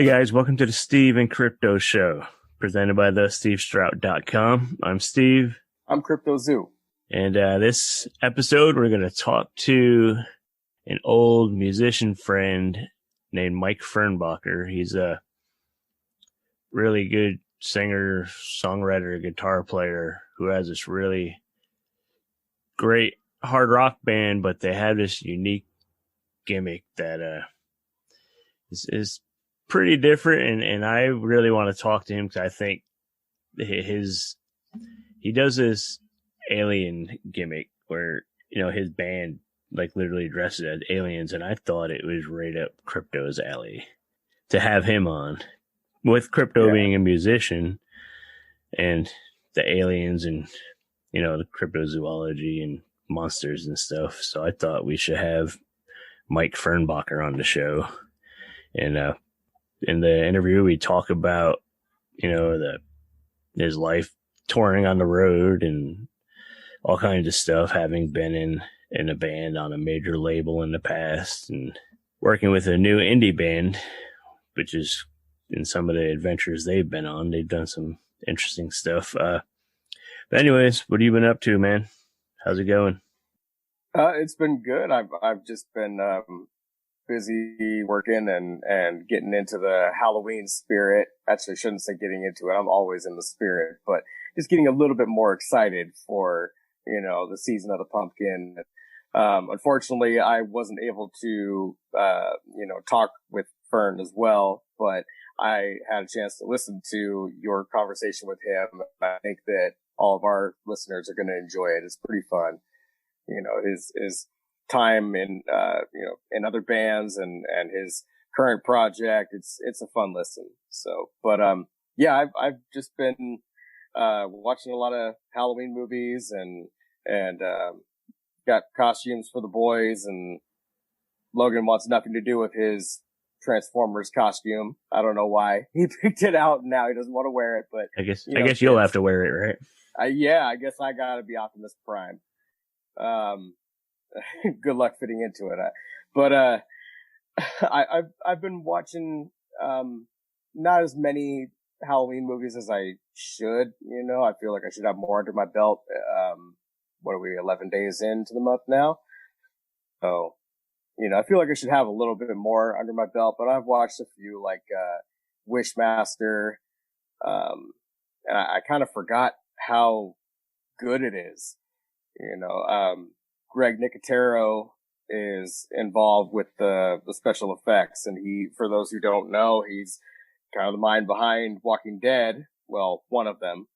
Hey guys, welcome to the Steve and Crypto Show, presented by thestevestrout.com. I'm Steve. I'm Crypto Zoo. And this episode, we're going to talk to an old musician friend named Mike Fernbacher. He's a really good singer, songwriter, guitar player who has this really great hard rock band, but they have this unique gimmick that is pretty different, and I really want to talk to him because I think he does this alien gimmick where, you know, his band like literally dresses as aliens, and I thought it was right up Crypto's alley to have him on, with Crypto being a musician and the aliens and, you know, the cryptozoology and monsters and stuff. So I thought we should have Mike Fernbacher on the show. And in the interview, we talk about, you know, his life touring on the road and all kinds of stuff, having been in a band on a major label in the past and working with a new indie band, which is in some of the adventures they've been on. They've done some interesting stuff. But anyways, what have you been up to, man? How's it going? It's been good. I've just been busy working and getting into the Halloween spirit. Actually, I shouldn't say getting into it. I'm always in the spirit, but just getting a little bit more excited for, you know, the season of the pumpkin. Unfortunately, I wasn't able to, talk with Fern as well, but I had a chance to listen to your conversation with him. I think that all of our listeners are going to enjoy it. It's pretty fun. You know, his time in, in other bands and his current project. It's a fun listen. So, but, I've just been, watching a lot of Halloween movies and got costumes for the boys, and Logan wants nothing to do with his Transformers costume. I don't know why he picked it out and now he doesn't want to wear it, but I guess you'll have to wear it, right? I guess I gotta be Optimus Prime. Good luck fitting into it. I've been watching, not as many Halloween movies as I should. You know, I feel like I should have more under my belt. What are we, 11 days into the month now? So, you know, I feel like I should have a little bit more under my belt, but I've watched a few like, Wishmaster. And I kind of forgot how good it is. You know, Greg Nicotero is involved with the special effects, and for those who don't know, he's kind of the mind behind Walking Dead. Well, one of them.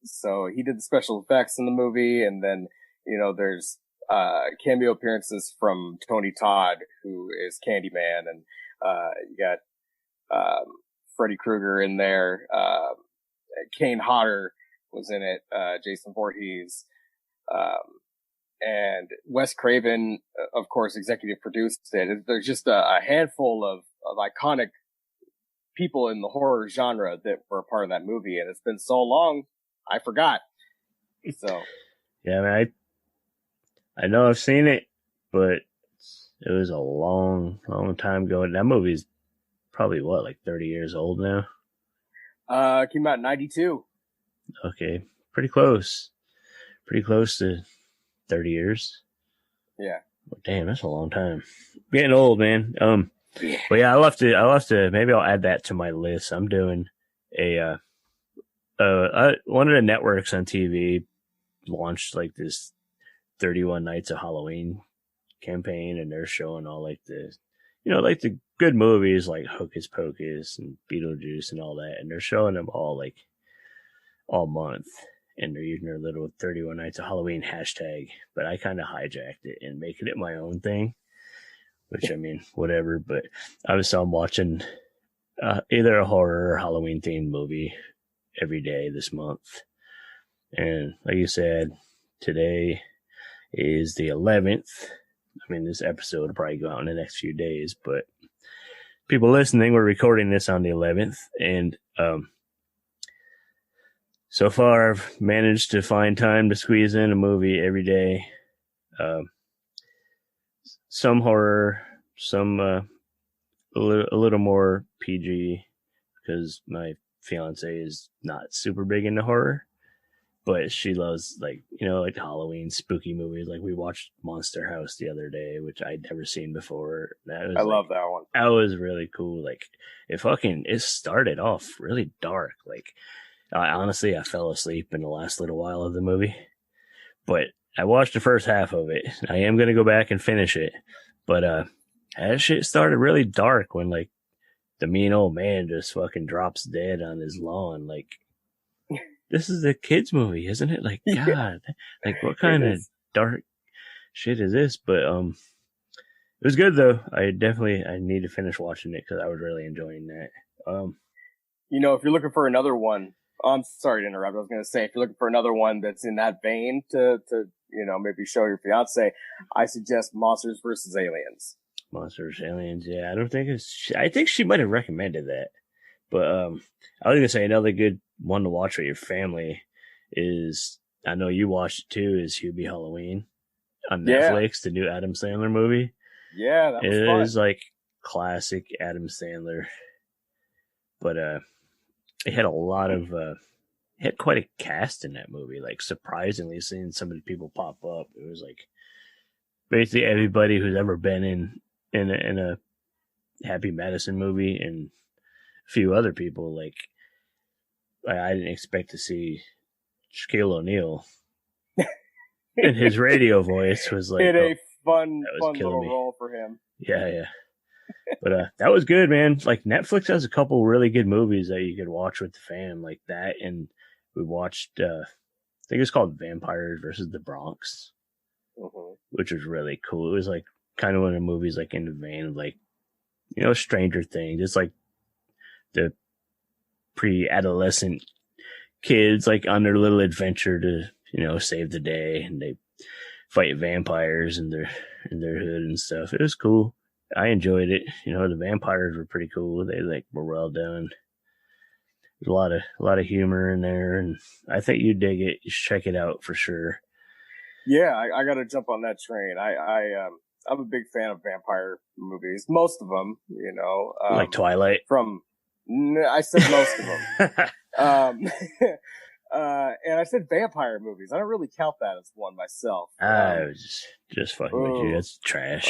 So he did the special effects in the movie, and then, you know, there's, cameo appearances from Tony Todd, who is Candyman, and, you got, Freddy Krueger in there, Kane Hodder was in it, Jason Voorhees, and Wes Craven, of course, executive produced it. There's just a handful of iconic people in the horror genre that were a part of that movie, and it's been so long, I forgot. So, yeah, man, I know I've seen it, but it was a long, long time ago. That movie's probably like 30 years old now. Came out in 92. Okay, pretty close to 30 years. Yeah. Well, damn, that's a long time. Getting old, man. But yeah, I'll have to, maybe I'll add that to my list. I'm doing one of the networks on TV launched like this 31 Nights of Halloween campaign, and they're showing all like the, you know, like the good movies like Hocus Pocus and Beetlejuice and all that, and they're showing them all like all month, and they're using their little 31 Nights of Halloween hashtag, but I kind of hijacked it and making it my own thing, which, I mean, whatever. But obviously I'm watching either a horror or Halloween themed movie every day this month. And like you said, today is the 11th. I mean, this episode will probably go out in the next few days, but people listening, we're recording this on the 11th, and so far I've managed to find time to squeeze in a movie every day. Some horror, some a little more PG because my fiance is not super big into horror, but she loves like like Halloween spooky movies. Like we watched Monster House the other day, which I'd never seen before. I love that one. That was really cool. Like it started off really dark. Like honestly, I fell asleep in the last little while of the movie, but I watched the first half of it. I am gonna go back and finish it, but that shit started really dark when like the mean old man just fucking drops dead on his lawn. Like, this is a kid's movie, isn't it? Like, God, yeah. Like what kind of dark shit is this? But it was good though. I need to finish watching it because I was really enjoying that. If you're looking for another one, I'm sorry to interrupt. I was going to say, if you're looking for another one that's in that vein to maybe show your fiance, I suggest Monsters vs. Aliens. Monsters, Aliens, yeah. I think she might have recommended that. But I was going to say another good one to watch with your family is, I know you watched it too, is Hubie Halloween on Netflix, the new Adam Sandler movie. Yeah, that was fun. It is like classic Adam Sandler. But it had a lot of, it had quite a cast in that movie. Like surprisingly, seeing some of the people pop up, it was like basically everybody who's ever been in a Happy Madison movie and a few other people. Like I didn't expect to see Shaquille O'Neal and his radio voice was like a fun little role for him. Yeah. But that was good, man. Like Netflix has a couple really good movies that you could watch with the fam, like that. And we watched, I think it's called Vampires versus the Bronx, which was really cool. It was like kind of one of the movies like in the vein of like, Stranger Things. It's like the pre-adolescent kids like on their little adventure to, save the day, and they fight vampires in their hood and stuff. It was cool. I enjoyed it. The vampires were pretty cool. They like were well done. There's a lot of humor in there, and I think you dig it. You should check it out for sure. Yeah, I got to jump on that train. I'm a big fan of vampire movies. Most of them, like Twilight. I said most of them. And I said vampire movies. I don't really count that as one myself. I was just fucking with you. That's trash.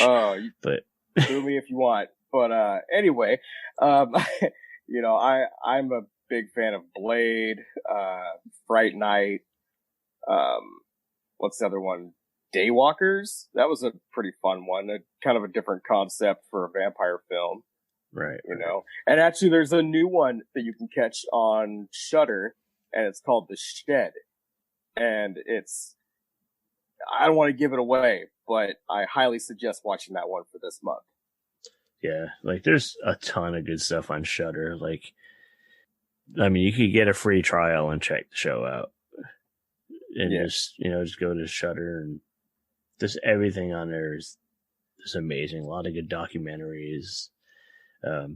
But do me if you want. But anyway, I'm a big fan of Blade, Fright Night. What's the other one? Daywalkers. That was a pretty fun one. Kind of a different concept for a vampire film. Right. And actually there's a new one that you can catch on Shudder, and it's called The Shed. And I don't want to give it away, but I highly suggest watching that one for this month. Yeah, like there's a ton of good stuff on Shudder. Like, I mean, you could get a free trial and check the show out, and just go to Shudder, and just everything on there is amazing. A lot of good documentaries. The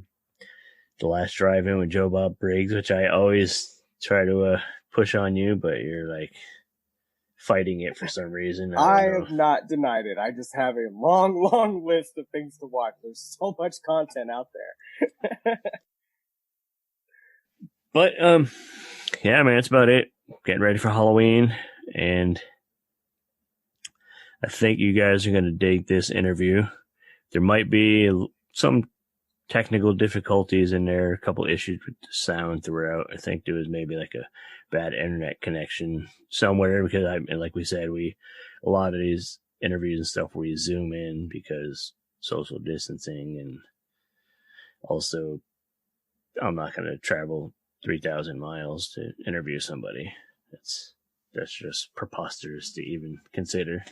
Last Drive-In with Joe Bob Briggs, which I always try to push on you, but you're like fighting it for some reason. I have not denied it. I just have a long list of things to watch. There's so much content out there. But yeah, man, that's about it. Getting ready for Halloween, and I think you guys are going to dig this interview. There might be some technical difficulties in there, a couple issues with the sound throughout. I think there was maybe like a bad internet connection somewhere, because like we said, a lot of these interviews and stuff we zoom in because social distancing, and also I'm not going to travel 3,000 miles to interview somebody. That's just preposterous to even consider.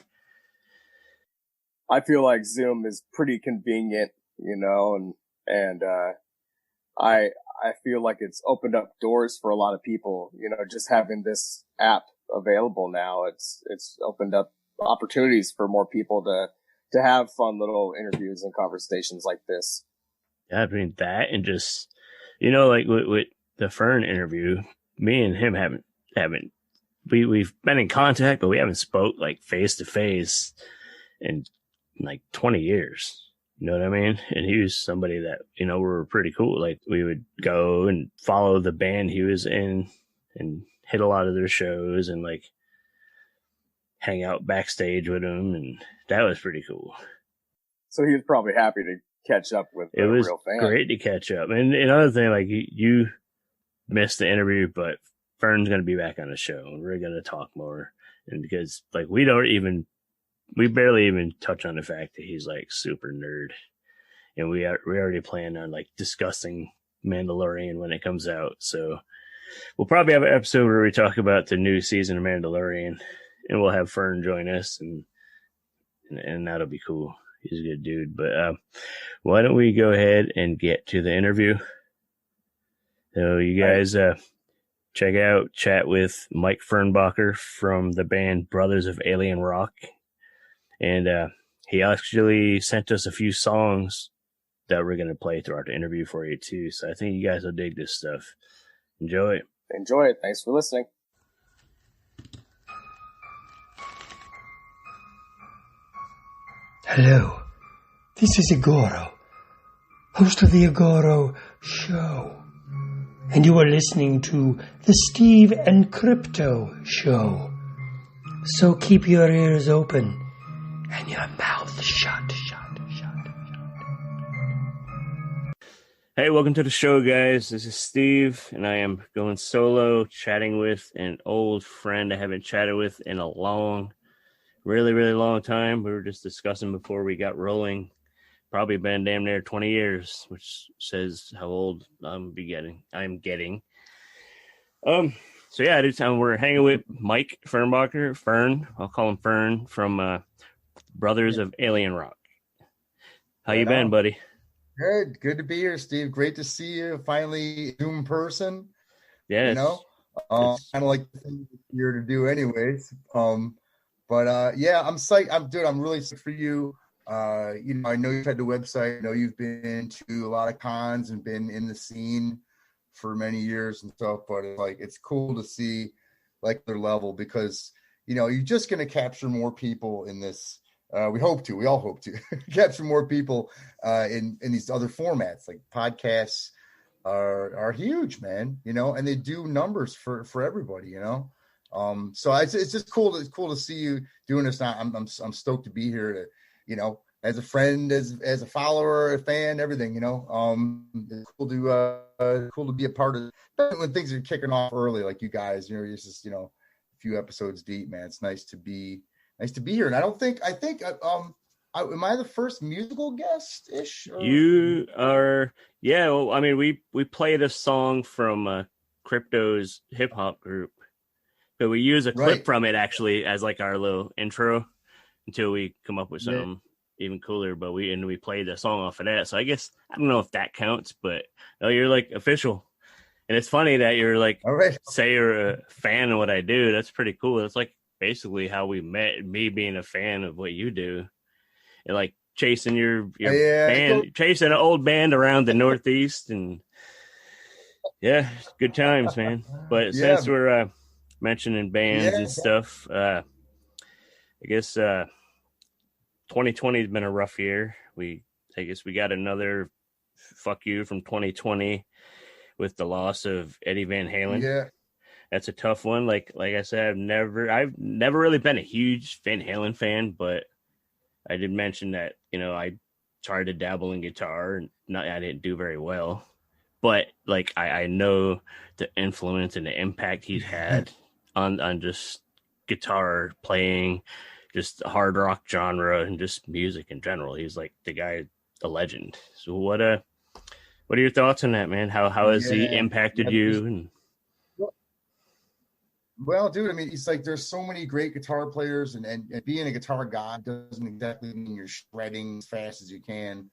I feel like Zoom is pretty convenient, and I feel like it's opened up doors for a lot of people, just having this app available now. It's opened up opportunities for more people to have fun little interviews and conversations like this. Yeah, I mean that, and just, like with the Fern interview, me and him we've been in contact, but we haven't spoke like face to face in like 20 years. You know what I mean? And he was somebody that, you know, were pretty cool. Like, we would go and follow the band he was in and hit a lot of their shows and, like, hang out backstage with him. And that was pretty cool. So he was probably happy to catch up with a real fan. It was great to catch up. And another thing, like, you missed the interview, but Fern's going to be back on the show and we're going to talk more. And because, like, we barely even touch on the fact that he's, like, super nerd. And we already plan on, like, discussing Mandalorian when it comes out. So we'll probably have an episode where we talk about the new season of Mandalorian, and we'll have Fern join us, and that'll be cool. He's a good dude. But why don't we go ahead and get to the interview? So you guys chat with Mike Fernbacher from the band Brothers of Alien Rock. And he actually sent us a few songs that we're going to play throughout the interview for you too. So I think you guys will dig this stuff. Enjoy it. Enjoy it. Thanks for listening. Hello, this is Igoro, host of the Igoro Show, and you are listening to the Steve and Crypto Show. So keep your ears open and your mouth shut. Hey, welcome to the show, guys. This is Steve, and I am going solo, chatting with an old friend I haven't chatted with in a really, really long time. We were just discussing before we got rolling. Probably been damn near 20 years, which says how old I'm getting. So yeah, this time we're hanging with Mike Fernbacher. Fern, I'll call him Fern, from Brothers of Alien Rock. How you been, buddy? Good to be here, Steve. Great to see you finally Zoom person. Yeah, you know, kind of like the thing you're to do, anyways. But yeah, I'm psyched. I'm really psyched for you. You know, I know you've had the website. I know you've been to a lot of cons and been in the scene for many years and stuff. But it's cool to see like their level, because you know you're just going to capture more people in this. We all hope to capture more people in these other formats. Like podcasts are huge, man, you know, and they do numbers for everybody, you know. So it's just cool to see you doing this now. I'm stoked to be here to, you know, as a friend, as a follower, a fan, everything, you know. It's cool to be a part of it when things are kicking off early, like you guys, you know, it's just, you know, a few episodes deep, man. It's nice to be here. And I think am I the first musical guest ish? You are, yeah. Well, I mean, we played a song from Crypto's hip hop group, but we use a clip from it actually as like our little intro until we come up with something even cooler. But we played the song off of that. So I guess I don't know if that counts, but no, you're like official. And it's funny that you're like, say you're a fan of what I do. That's pretty cool. It's like basically how we met, me being a fan of what you do, and like chasing your band, chasing an old band around the Northeast, and yeah, good times, man. But since we're mentioning bands and stuff, I guess 2020 has been a rough year. I guess we got another fuck you from 2020 with the loss of Eddie Van Halen. Yeah. That's a tough one. Like I said, I've never really been a huge Van Halen fan, but I did mention that, you know, I tried to dabble in guitar and I didn't do very well, but like I know the influence and the impact he's had on just guitar playing, just hard rock genre and just music in general. He's like the guy, a legend. So what are your thoughts on that, man? How has he impacted you? And well, dude, I mean, it's like there's so many great guitar players, and being a guitar god doesn't exactly mean you're shredding as fast as you can.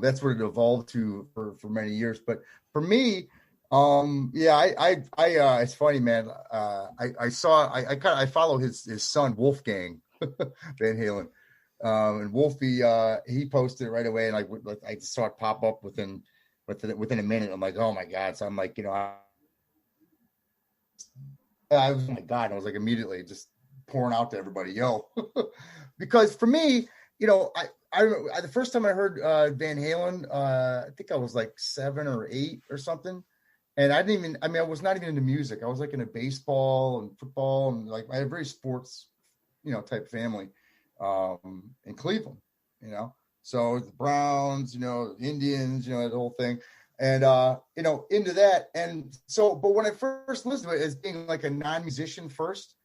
That's what it evolved to for many years. But for me, it's funny, man. I follow his son Wolfgang Van Halen, and Wolfie he posted it right away, and I just saw it pop up within a minute. I'm like, oh my god! So I'm like, you know. I was, oh my god! I was like immediately just pouring out to everybody, yo, because for me, you know, the first time I heard Van Halen, I think I was like 7 or 8 or something. And I was not even into music. I was like into baseball and football, and like I had a very sports, type family in Cleveland, So the Browns, the Indians, the whole thing. And, into that. And so, but when I first listened to it as being like a non-musician first,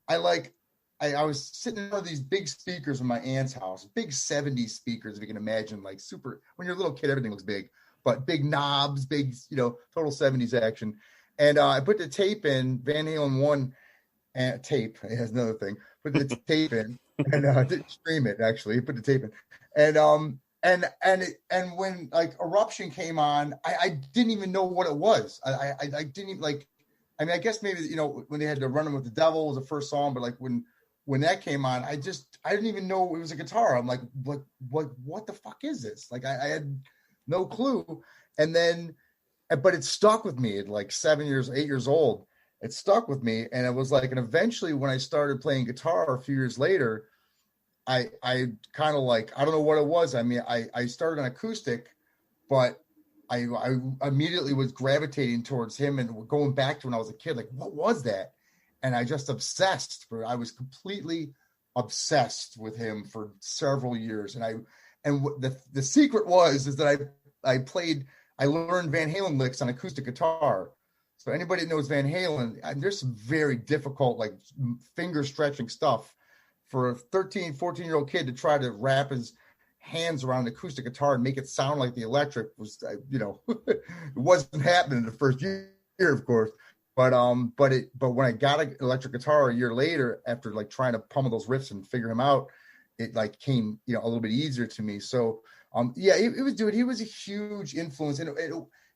I was sitting in one of these big speakers in my aunt's house, big 70s speakers, if you can imagine, like super, when you're a little kid, everything looks big, but big knobs, big, total 70s action. And I put the tape in, Van Halen 1 and tape, it has another thing, put the tape in and didn't stream it actually, put the tape in. And when like Eruption came on, I didn't even know what it was. I didn't even like, I guess maybe, when they had to Run With the Devil was the first song, but like when that came on, I didn't even know it was a guitar. I'm like, what the fuck is this? Like I had no clue. And then, but it stuck with me at like 8 years old. It stuck with me. And it was like, and eventually when I started playing guitar a few years later, I kind of like, I don't know what it was. I started on acoustic, but I immediately was gravitating towards him and going back to when I was a kid, like, what was that? And I just I was completely obsessed with him for several years. And the secret is that I learned Van Halen licks on acoustic guitar. So anybody that knows Van Halen, there's some very difficult, like finger stretching stuff for a 13, 14-year-old kid to try to wrap his hands around an acoustic guitar and make it sound like the electric was, it wasn't happening the first year, of course. But when I got an electric guitar a year later, after like trying to pummel those riffs and figure him out, it like came, a little bit easier to me. So, it was, dude, he was a huge influence, and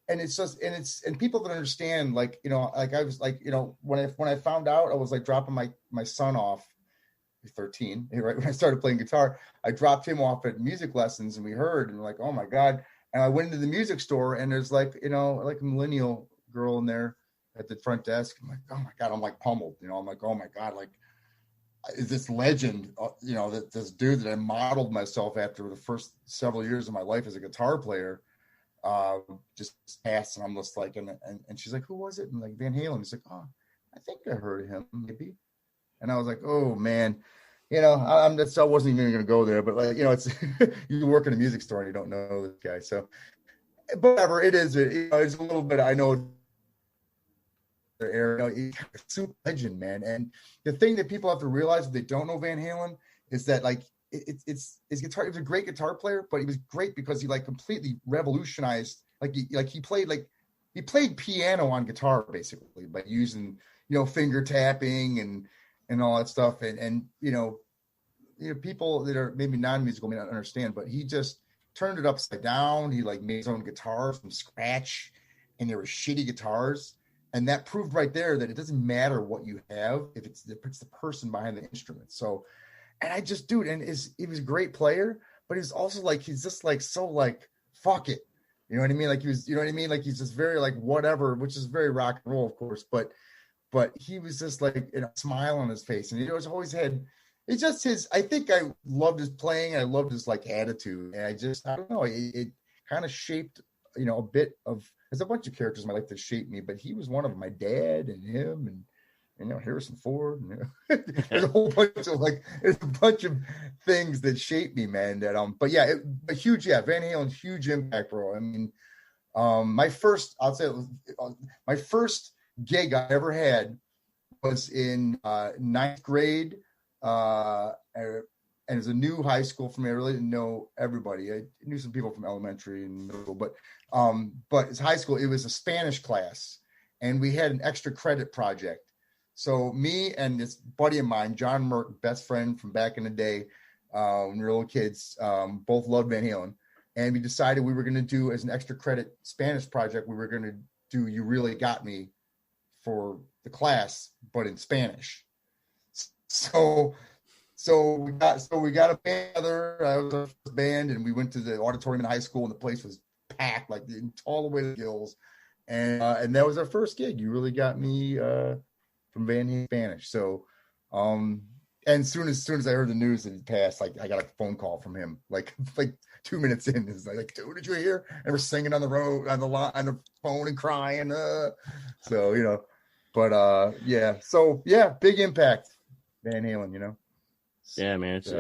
it's just, and people that understand, like, like I was like, when I found out, I was like dropping my son off, 13, right when I started playing guitar, I dropped him off at music lessons, and we heard, and we're like, oh my God. And I went into the music store, and there's like, like a millennial girl in there at the front desk. I'm like, oh my God, I'm like pummeled, I'm like, oh my God, like, is this legend, that this dude that I modeled myself after the first several years of my life as a guitar player, just passed. And I'm just like, and she's like, who was it? And like, Van Halen. He's like, oh, I think I heard of him, maybe. And I was like, oh man, I wasn't even going to go there, but like, it's, you work in a music store and you don't know this guy. So, but whatever it is, it's a little bit, I know, super legend, man. And the thing that people have to realize if they don't know Van Halen is that like it's his guitar. He was a great guitar player, but he was great because he like completely revolutionized. He played piano on guitar basically by using finger tapping and all that stuff. And people that are maybe non-musical may not understand, but he just turned it upside down. He like made his own guitars from scratch, and they were shitty guitars. And that proved right there that it doesn't matter what you have if it's the person behind the instrument. So, and I just, dude, and he was a great player, but he's also like, he's just like, so like, fuck it. You know what I mean? Like he was, like he's just very like whatever, which is very rock and roll, of course. But he was just like a smile on his face. And he always had, it's just I think I loved his playing. I loved his like attitude. And I don't know, it kind of shaped, a bit of, there's a bunch of characters in my life that shaped me, but he was one of them. My dad and him and Harrison Ford. There's a bunch of things that shaped me, man. That but yeah, Van Halen's huge impact, bro. I mean, my first gig I ever had was in ninth grade. And it was a new high school for me. I really didn't know everybody. I knew some people from elementary and middle school, but it's high school. It was a Spanish class, and we had an extra credit project. So me and this buddy of mine, John Merck, best friend from back in the day, when we were little kids, both loved Van Halen, and we decided we were going to do as an extra credit Spanish project. We were going to do "You Really Got Me" for the class, but in Spanish. So we got a band together. I was our first band, and we went to the auditorium in high school, and the place was packed, like all the way to the gills. And that was our first gig. You Really Got Me from Van Halen Spanish. So And as soon as I heard the news that he passed, like I got a phone call from him, like 2 minutes in. It's like, dude, did you hear? And we're singing on the road, on the phone and crying. So, but yeah. So yeah, big impact, Van Halen, Yeah, man. It's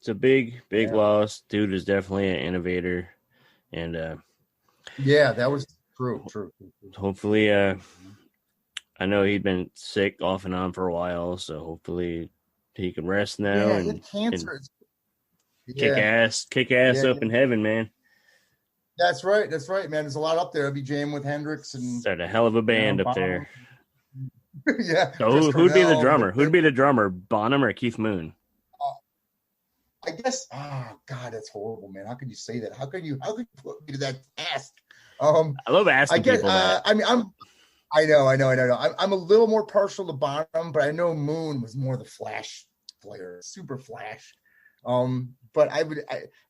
a big loss. Dude is definitely an innovator. And yeah, that was true. Hopefully, I know he'd been sick off and on for a while, so hopefully he can rest now and cancer. Kick ass up in heaven, man. That's right, man. There's a lot up there. I'll be jamming with Hendrix and start a hell of a band up there. Yeah. So who'd be the drummer? Who'd be the drummer? Bonham or Keith Moon? I guess. Oh God, that's horrible, man. How could you say that? How could you put me to that task? I love asking people that. I mean, I know. I'm a little more partial to Bonham, but I know Moon was more the Flash player, super Flash. But I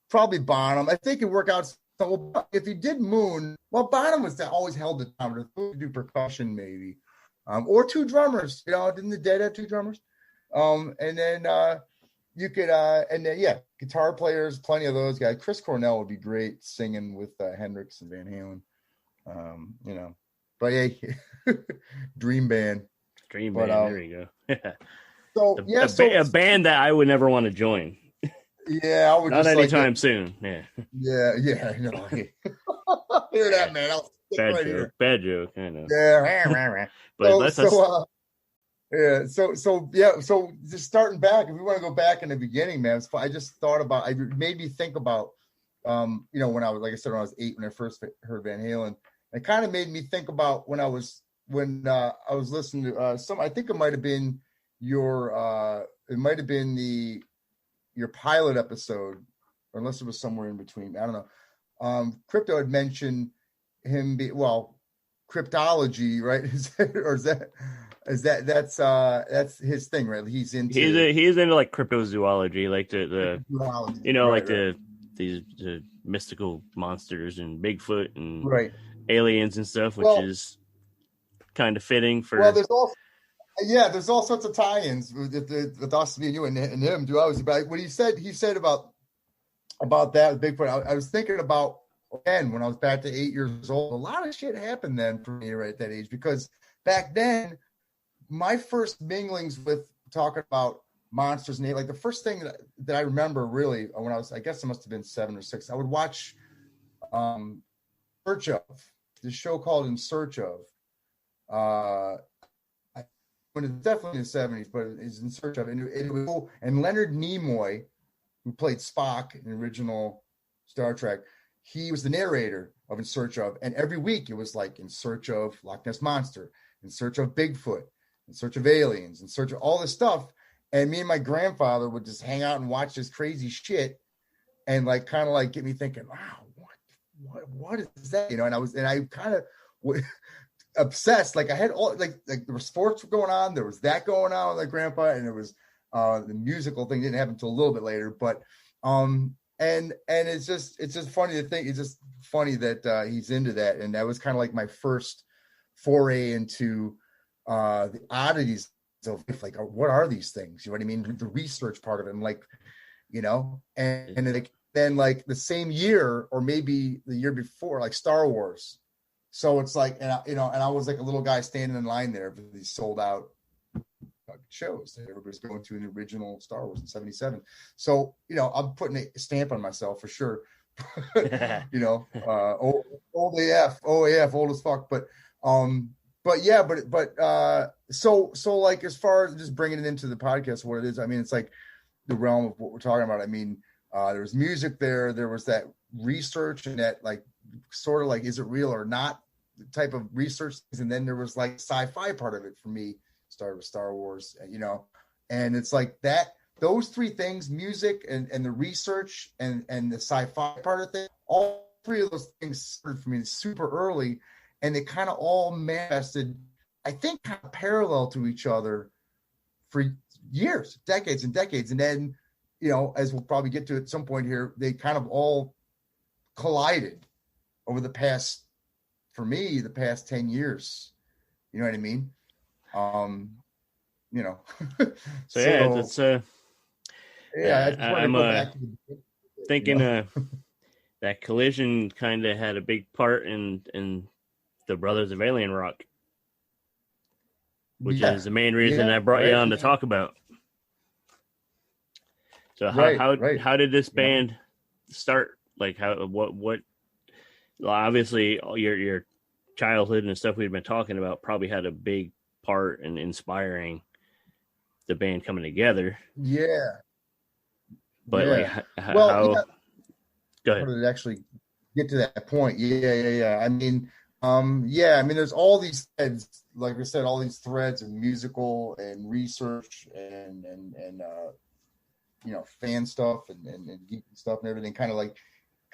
probably Bonham. I think it'd work out. So if you did Moon, well, Bonham was always held the time to do percussion, maybe, or two drummers. Didn't the Dead have two drummers? And then you could, guitar players, plenty of those guys. Chris Cornell would be great singing with Hendrix and Van Halen. But hey, dream band. Dream band. There you go. So a band that I would never want to join. Yeah, I would not just anytime soon. Yeah. I know. Hear that, man? Bad joke. I know. Yeah. But so just starting back, if we want to go back in the beginning, man, I just thought about. It made me think about, when I was, like I said, when I was 8, when I first heard Van Halen, it kind of made me think about when I was listening to some. I think it might have been your pilot episode, or unless it was somewhere in between. I don't know. Crypto had mentioned him cryptology, right? That's his thing, right? He's into like cryptozoology, like the mystical monsters and Bigfoot and right. aliens and stuff, which is kind of fitting for. Well, there's all sorts of tie-ins with us, me and you, and him. Do always about what he said about that with Bigfoot. I was thinking about, again, when I was back to 8 years old. A lot of shit happened then for me right at that age, because back then my first minglings with talking about monsters and like the first thing that I remember really when I guess it must have been 7 or 6. I would watch Search of, this show called In Search of. When it's definitely in the 70s, but it's In Search of, and Leonard Nimoy, who played Spock in the original Star Trek, he was the narrator of In Search of, and every week it was like In Search of Loch Ness Monster, In Search of Bigfoot, In Search of Aliens, In Search of all this stuff. And me and my grandfather would just hang out and watch this crazy shit, and like kind of like get me thinking, wow, what is that? And I kind of obsessed. Like I had all like there was sports going on, there was that going on with my grandpa, and there was the musical thing didn't happen until a little bit later. But and it's just funny to think. It's just funny that he's into that, and that was kind of like my first foray into the oddities of life. Like, what are these things? You know what I mean? The research part of it, and like, and then like the same year or maybe the year before, like Star Wars. So it's like, and I was like a little guy standing in line there for these sold out shows that everybody's going to in the original Star Wars in '77. So, I'm putting a stamp on myself for sure. Old AF, old as fuck. But so like, as far as just bringing it into the podcast, what it is, I mean, it's like the realm of what we're talking about. I mean, there was music there was that research and that like sort of like, is it real or not type of research, and then there was like sci-fi part of it for me. Started with Star Wars, and it's like that, those three things, music and the research and the sci-fi part of it, all three of those things started for me super early, and they kind of all manifested, I think, kind of parallel to each other for years, decades and decades. And then, as we'll probably get to at some point here, they kind of all collided over the past 10 years. You know what I mean? you know. So yeah, that's yeah, I just wanted to I'm go back to the thinking that Collision kind of had a big part in the Brothers of Alien Rock, which is the main reason I brought you on to talk about. So how did this band start? Like what obviously your childhood and stuff we've been talking about probably had a big part in inspiring the band coming together. Yeah. But like how go ahead. How did it actually get to that point? Yeah. I mean, there's all these threads, like I said, all these threads of musical and research and fan stuff and geek stuff and everything, kind of like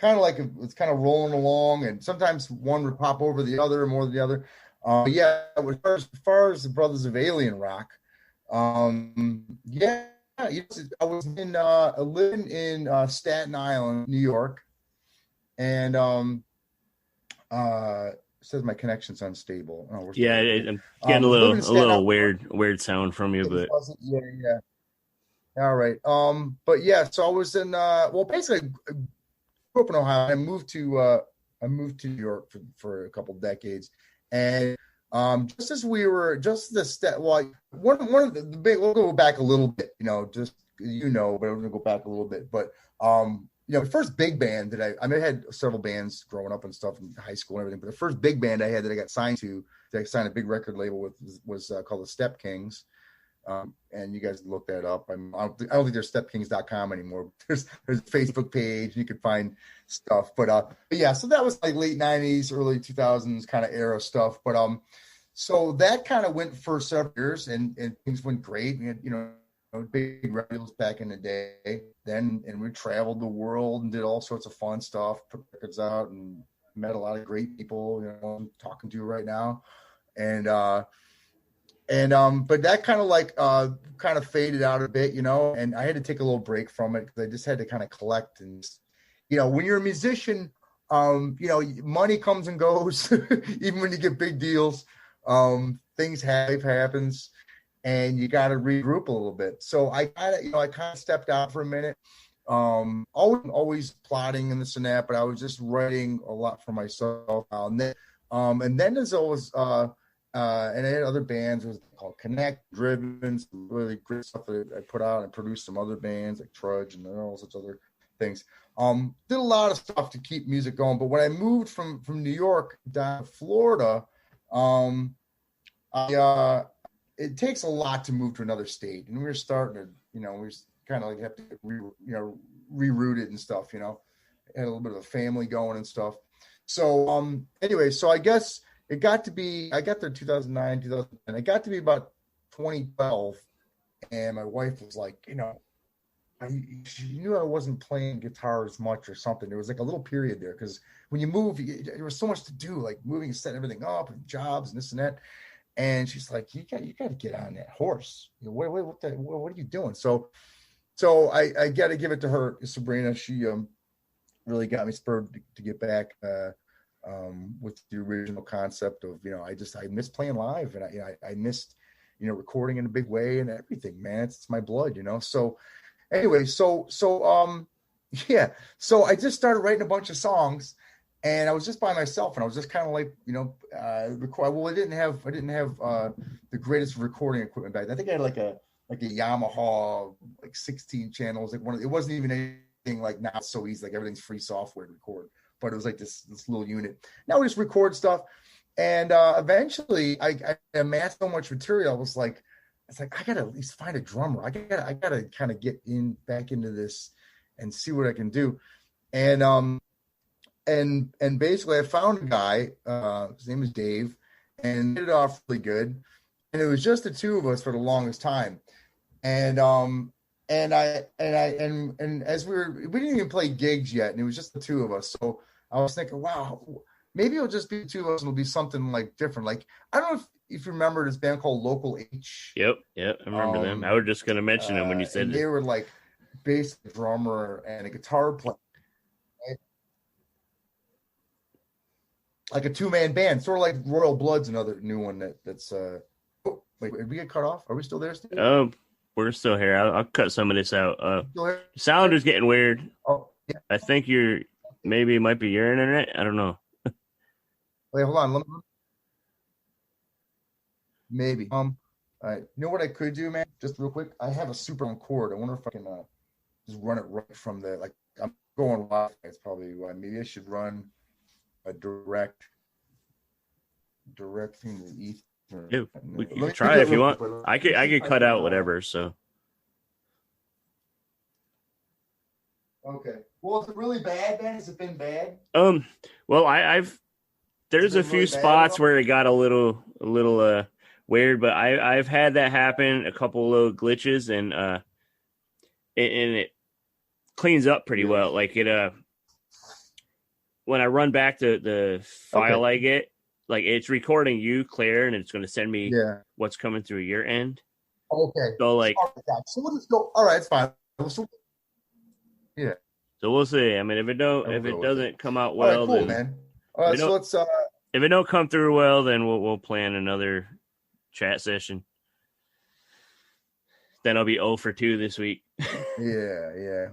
it's kind of rolling along, and sometimes one would pop over the other more than the other. As far as the Brothers of Alien Rock, I was living in Staten Island, New York, and it says my connection's unstable. Oh, I'm getting a little weird sound from you, but yeah. All right. But yeah, so I was in basically I grew up in Ohio. I moved to New York for a couple of decades, and one of the big. We'll go back a little bit, but I'm going to go back a little bit. But the first big band that I had several bands growing up and stuff in high school and everything. But the first big band I had that I got signed to, that I signed a big record label with, was called the Step Kings. And you guys can look that up. I don't think there's stepkings.com anymore. There's a Facebook page. You can find stuff. But yeah, so that was like late 90s, early 2000s kind of era stuff. But so that kind of went for several years, and things went great. We had, big radios back in the day then, and we traveled the world and did all sorts of fun stuff, put records out, and met a lot of great people, I'm talking to right now. But that kind of faded out a bit, and I had to take a little break from it because I just had to kind of collect. And, when you're a musician, money comes and goes, even when you get big deals, things happens, and you got to regroup a little bit. So I kind of stepped out for a minute, always plotting and this and that, but I was just writing a lot for myself. And then there's always, and I had other bands. It was called Connect, Driven, some really great stuff that I put out, and produced some other bands like Trudge and all sorts of other things. Did a lot of stuff to keep music going. But when I moved from New York down to Florida, it takes a lot to move to another state, and we were starting to, we kind of like have to reroute it and stuff. Had a little bit of a family going and stuff. So anyway, so I guess. I got there 2009, 2010. It got to be about 2012, and my wife was like, she knew I wasn't playing guitar as much or something. There was like a little period there because when you move, there was so much to do, like moving and setting everything up and jobs and this and that. And she's like, you got to get on that horse. What are you doing? So I got to give it to her, Sabrina. She really got me spurred to get back. With the original concept of, I miss playing live, and I missed, recording in a big way and everything, man. It's my blood, So anyway, so I just started writing a bunch of songs, and I was just by myself, and I was just kind of like, record. Well, I didn't have the greatest recording equipment back then. I think I had like a Yamaha, like 16 channels, like it wasn't even anything like now. It's so easy, like everything's free software to record. But it was like this little unit. Now we just record stuff, and eventually I amassed so much material. I was like, I gotta at least find a drummer. I gotta kind of get back into this and see what I can do. And basically I found a guy. His name is Dave, and hit it off really good. And it was just the two of us for the longest time. And as we didn't even play gigs yet, and it was just the two of us. So I was thinking, wow, maybe it'll just be the two of us, and it'll be something like different. Like, I don't know if you remember this band called Local H. Yep, I remember them. I was just going to mention them when you said they were like bass, drummer, and a guitar player, right? Like a two-man band, sort of like Royal Blood's another new one that's Wait, did we get cut off? Are we still there, Steve? We're still here. I'll cut some of this out. Still here? Sound is getting weird. Oh, yeah. I think maybe it might be your internet. I don't know. Wait, hold on. Maybe. All right. You know what I could do, man? Just real quick. I have a super long cord. I wonder if I can just run it right from the I'm going live. It's probably why. Maybe I should run a direct thing to the ether. Yeah, you can try it if you want. I could cut out whatever. So. Okay. Well, is it really bad, man? Has it been bad? Well, there's a few spots where it got a little weird, but I've had that happen, a couple little glitches, and it cleans up pretty well. Like when I run back the file I get, like it's recording you clear, and it's going to send me what's coming through your end. Okay. So like, so we'll just go. All right, it's fine. Yeah. So we'll see. I mean, if it doesn't come out well, all right, cool, then man. All right, so let's. If it don't come through well, then we'll plan another chat session. Then I'll be 0 for 2 this week. Yeah.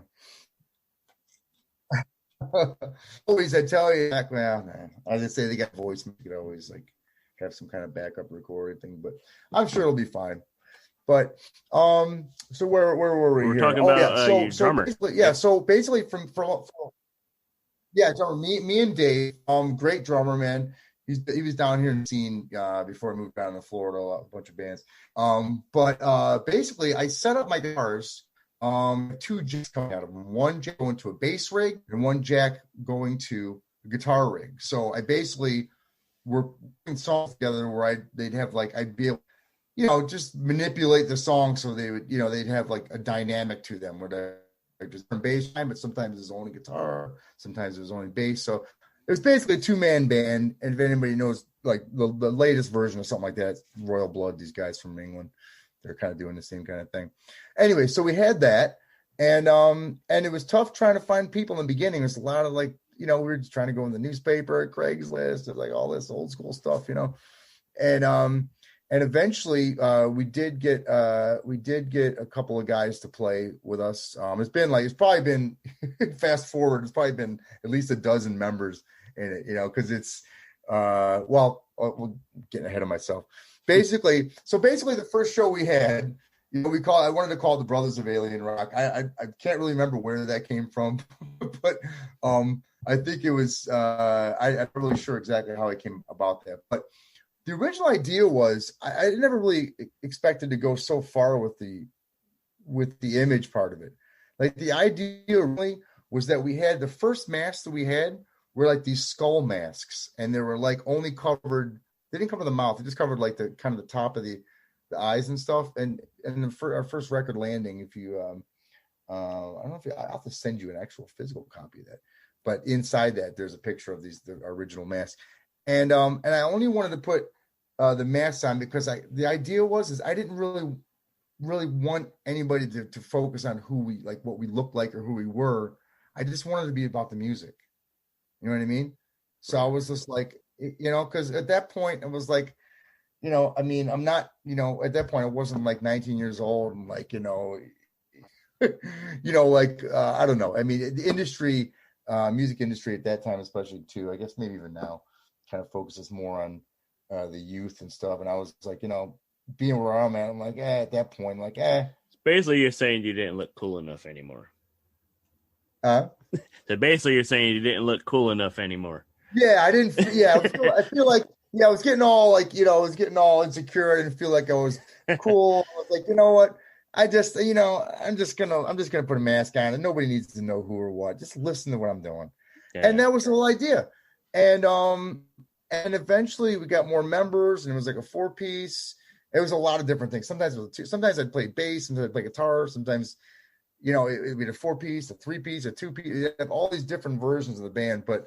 Always, I tell you, back now, man. I just say they got voice. You could always like have some kind of backup recording thing, but I'm sure it'll be fine. But so where were we? We're here? talking about your drummer. So basically, from drummer, me and Dave, great drummer, man. He was down here in the scene before I moved down to Florida, a bunch of bands. But basically, I set up my guitars. 2 jacks coming out of them. 1 jack going to a bass rig, and 1 jack going to a guitar rig. So I basically were putting songs together where they'd have like I'd be able, just manipulate the song so they would, they'd have like a dynamic to them where they're just on bass line, but sometimes it's only guitar, sometimes it was only bass. So it was basically a 2-man band. And if anybody knows like the latest version of something like that, Royal Blood, these guys from England, they're kind of doing the same kind of thing. Anyway, so we had that, and it was tough trying to find people in the beginning. There's a lot of like, we were just trying to go in the newspaper, Craigslist, like all this old school stuff, and eventually we did get a couple of guys to play with us. It's probably been fast forward. It's probably been at least a dozen members in it, because it's we're getting ahead of myself. Basically, the first show we had, I wanted to call it the Brothers of Alien Rock. I can't really remember where that came from, but I think it was. I'm not really sure exactly how I came about that, but the original idea was I never really expected to go so far with the image part of it. Like the idea really was that we had the first masks that we had were like these skull masks, and they were like only covered. They didn't cover the mouth. They just covered like the kind of the top of the eyes and stuff. And our first record Landing, if you, I don't know if I'll have to send you an actual physical copy of that, but inside that there's a picture of the original masks. And I only wanted to put the masks on because the idea was I didn't really want anybody to focus on who we like, what we looked like or who we were. I just wanted to be about the music. You know what I mean? So I was just like, because at that point it was like, I'm not, at that point I wasn't like 19 years old and like, I don't know. I mean, the industry, music industry at that time, especially too, I guess maybe even now, kind of focuses more on the youth and stuff. And I was like, being where I'm at, I'm like, at that point, like, Basically, you're saying you didn't look cool enough anymore. So basically, you're saying you didn't look cool enough anymore. Yeah, I didn't. Yeah, I feel like, I was getting all like, I was getting all insecure. I didn't feel like I was cool. I was like, you know what? I just, I'm just gonna put a mask on, and nobody needs to know who or what. Just listen to what I'm doing. Yeah. And that was the whole idea. And eventually we got more members, and it was like a 4-piece. It was a lot of different things. Sometimes it was 2. Sometimes I'd play bass, sometimes I'd play guitar. Sometimes, it'd be a 4-piece, a 3-piece, a 2-piece. You have all these different versions of the band, but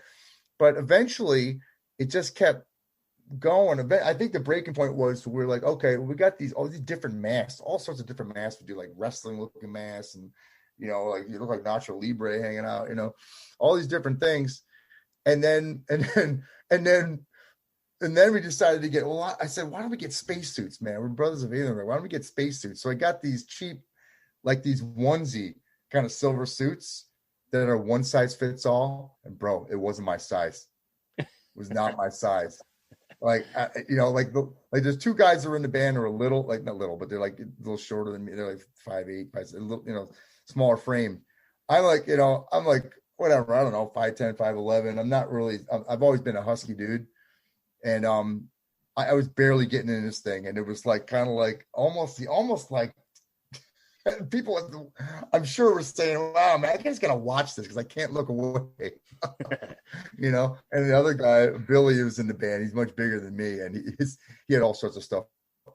eventually it just kept going. I think the breaking point was we're like, okay, we got all these different masks, all sorts of different masks. We do like wrestling looking masks, and like you look like Nacho Libre hanging out, all these different things. And then And then we decided to get, I said, why don't we get spacesuits, man? We're brothers of alien. Why don't we get spacesuits? So I got these cheap, like these onesie kind of silver suits that are one size fits all. And bro, it wasn't my size. It was not my size. Like, like there's two guys that are in the band who are little, like not little, but they're like a little shorter than me. They're like 5'8", 5'6", smaller frame. I'm like, whatever. I don't know, 5'10", 5'11". I'm not really, I've always been a husky dude. And I was barely getting in this thing, and it was like kind of like almost like people, I'm sure, were saying, "Wow, man, I just gotta watch this because I can't look away." And the other guy, Billy, who was in the band, he's much bigger than me, and he had all sorts of stuff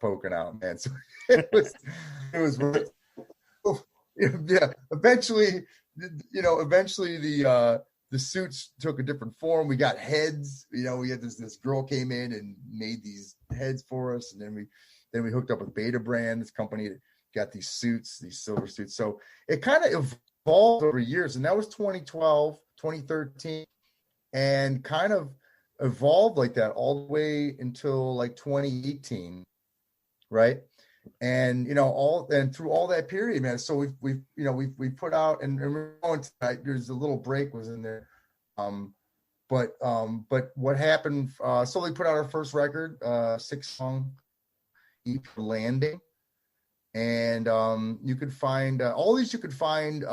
poking out, man. So it was yeah. Eventually, the suits took a different form. We got heads. We had this girl came in and made these heads for us, and then we hooked up with Beta Brand, this company that got these suits, these silver suits. So it kind of evolved over years, and that was 2012, 2013, and kind of evolved like that all the way until like 2018, right? And through all that period, man. So we put out, and we're going tonight. There's a little break was in there, but what happened? So we put out our first record, 6-song EP, Landing, and you could find all these. You could find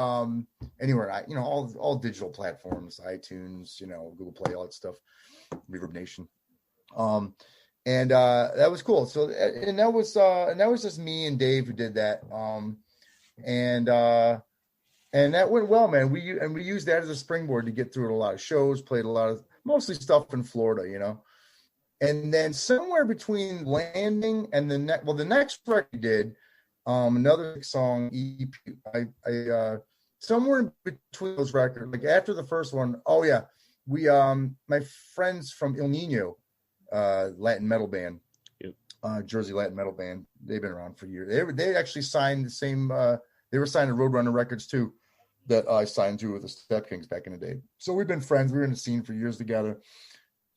anywhere. All digital platforms, iTunes, Google Play, all that stuff, Reverb Nation. And that was cool. So, and that was just me and Dave who did that. And that went well, man. We used that as a springboard to get through a lot of shows, played a lot of mostly stuff in Florida, And then somewhere between Landing and the next record we did, another song EP. Somewhere in between those records, like after the first one. Oh yeah, we my friends from El Nino. Latin metal band, Jersey Latin metal band. They've been around for years. They actually signed the same. They were signed to Roadrunner Records too, that I signed to with the Step Kings back in the day. So we've been friends. We were in the scene for years together.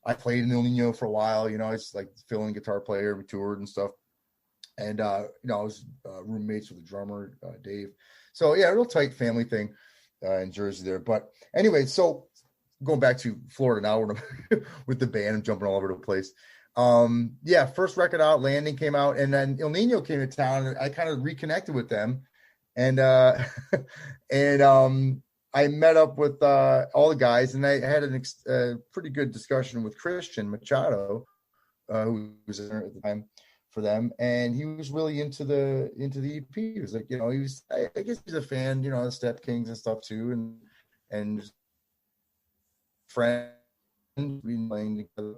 I played in El Nino for a while. It's like fill-in guitar player. We toured and stuff. And I was roommates with the drummer Dave. So yeah, real tight family thing in Jersey there. But anyway, so. Going back to Florida now with the band and jumping all over the place. First record out, Landing came out, and then El Nino came to town, and I kind of reconnected with them. And I met up with all the guys, and I had a pretty good discussion with Christian Machado, who was there at the time for them, and he was really into the EP. He was like, I guess he's a fan, the Step Kings and stuff too, and friend, we playing together.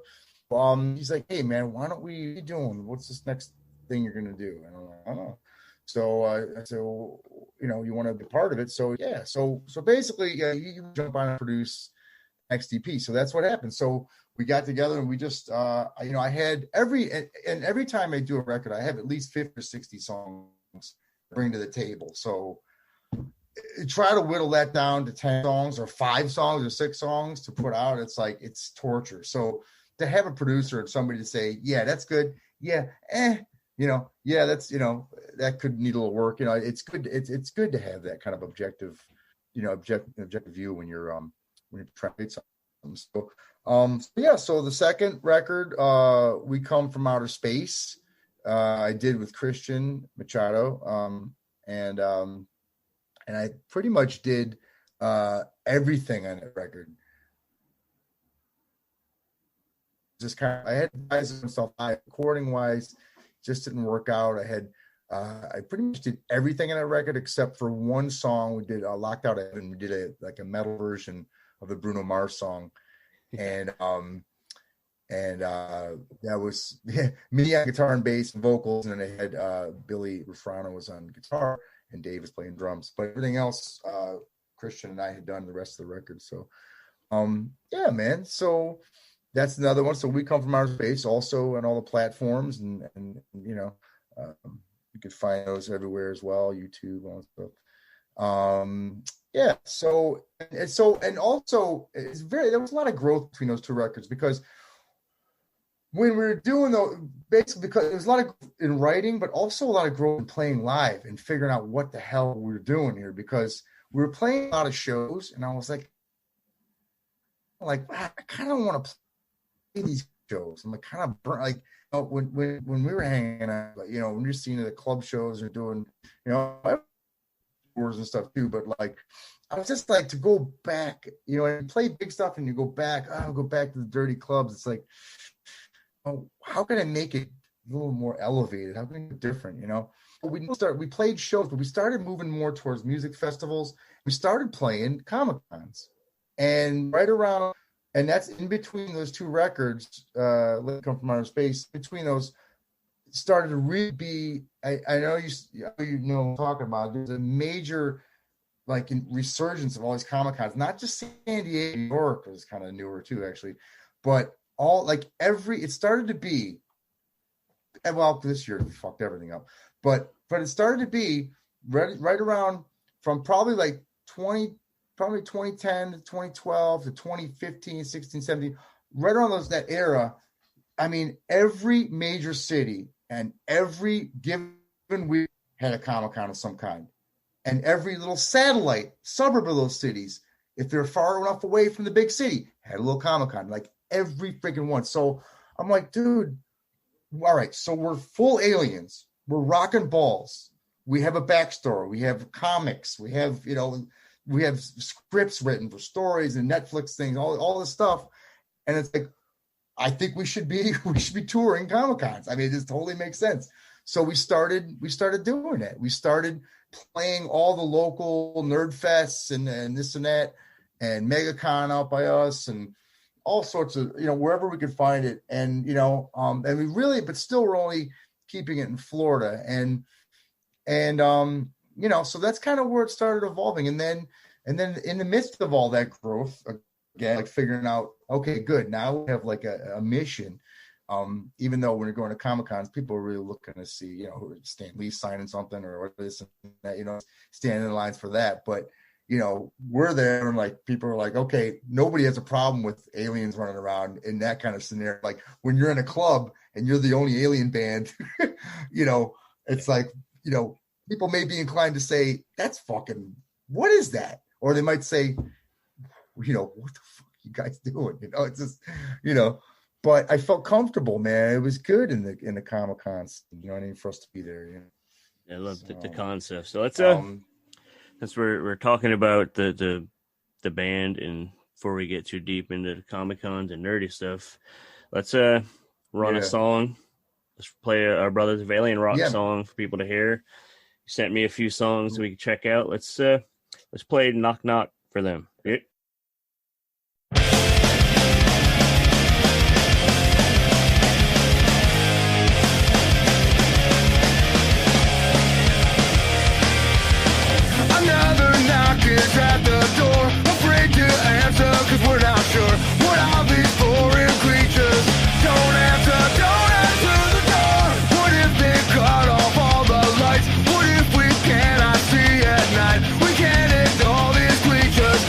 He's like, "Hey man, what are you doing? What's this next thing you're gonna do?" And I'm like, "I don't know." So I said, "Well, you want to be part of it?" So yeah, so basically, you jump on and produce next EP. So that's what happened. So we got together and we just, I had every time I do a record, I have at least 50 or 60 songs to bring to the table. So try to whittle that down to 10 songs or 5 songs or 6 songs to put out. It's like, it's torture. So to have a producer and somebody to say, yeah, that's good. Yeah. Yeah, that's, that could need a little work. It's good. It's good to have that kind of objective view when you're trying to make something. So the second record, We Come From Outer Space, I did with Christian Machado. And I pretty much did everything on that record. Just I had guys and stuff. Recording wise, just didn't work out. I pretty much did everything on that record except for one song. We did Locked Out Heaven. We did a metal version of the Bruno Mars song, and that was me on guitar and bass and vocals, and then I had Billy Refrano was on guitar. And Dave is playing drums, but everything else, Christian and I had done the rest of the record. So, yeah, man. So that's another one. So We Come From Outer Space also on all the platforms, and you could find those everywhere as well, YouTube, all that stuff. Yeah. So also there was a lot of growth between those two records because when we were doing basically because there was a lot of in writing, but also a lot of growth in playing live and figuring out what the hell we were doing here, because we were playing a lot of shows, and I was like I kind of want to play these shows. I'm like kind of burnt, like when we were hanging out, like, you know, when you're seeing the club shows or doing, you know, tours and stuff too, but like I was just like to go back, you know, and play big stuff, and you go back, go back to the dirty clubs. It's like, oh, how can I make it a little more elevated? How can I make it different, you know? We played shows, but we started moving more towards music festivals. We started playing Comic-Cons. And right around, and that's in between those two records, Let Come From Outer Space, between those, started to really be, I know you know what I'm talking about. There's a major, like, resurgence of all these Comic-Cons, not just San Diego, New York was kind of newer too, actually, but all, like, it started to be, and well, this year we fucked everything up, but it started to be right around from probably like 2010 to 2012 to 2015, 16, 17, right around that era. I mean, every major city and every given week had a Comic-Con of some kind. And every little satellite suburb of those cities, if they're far enough away from the big city, had a little Comic-Con, like every freaking one. So I'm like, dude, all right, so we're full aliens. We're rocking balls. We have a backstory. We have comics. We have, you know, we have scripts written for stories and Netflix things, all this stuff. And it's like, I think we should be touring Comic-Cons. I mean, it just totally makes sense. So we started doing it. We started playing all the local nerd fests and this and that, and MegaCon out by us, and all sorts of, you know, wherever we could find it. And, you know, and we really, but still we're only keeping it in Florida. And you know, so that's kind of where it started evolving. And then in the midst of all that growth, again, like figuring out, okay, good, now we have like a mission. Even though when you're going to Comic-Cons, people are really looking to see, you know, Stan Lee signing something or this and that, you know, standing in lines for that. But, you know, we're there and like people are like, okay, nobody has a problem with aliens running around in that kind of scenario. Like when you're in a club and you're the only alien band, you know, it's like, you know, people may be inclined to say, that's fucking, what is that? Or they might say, you know, what the fuck are you guys doing? You know, it's just, you know, but I felt comfortable, man. It was good in the Comic-Cons, you know what I mean, for us to be there. You know? I love the concept. So let's since we're talking about the band, and before we get too deep into the Comic-Cons and nerdy stuff, let's run a song. Let's play our Brothers of Alien Rock song for people to hear. You sent me a few songs we can check out. Let's play Knock Knock for them. Yeah. Another knock is at the door, afraid to answer cause we're not sure what all these foreign creatures. Don't answer the door. What if they cut off all the lights? What if we cannot see at night? We can't ignore these creatures.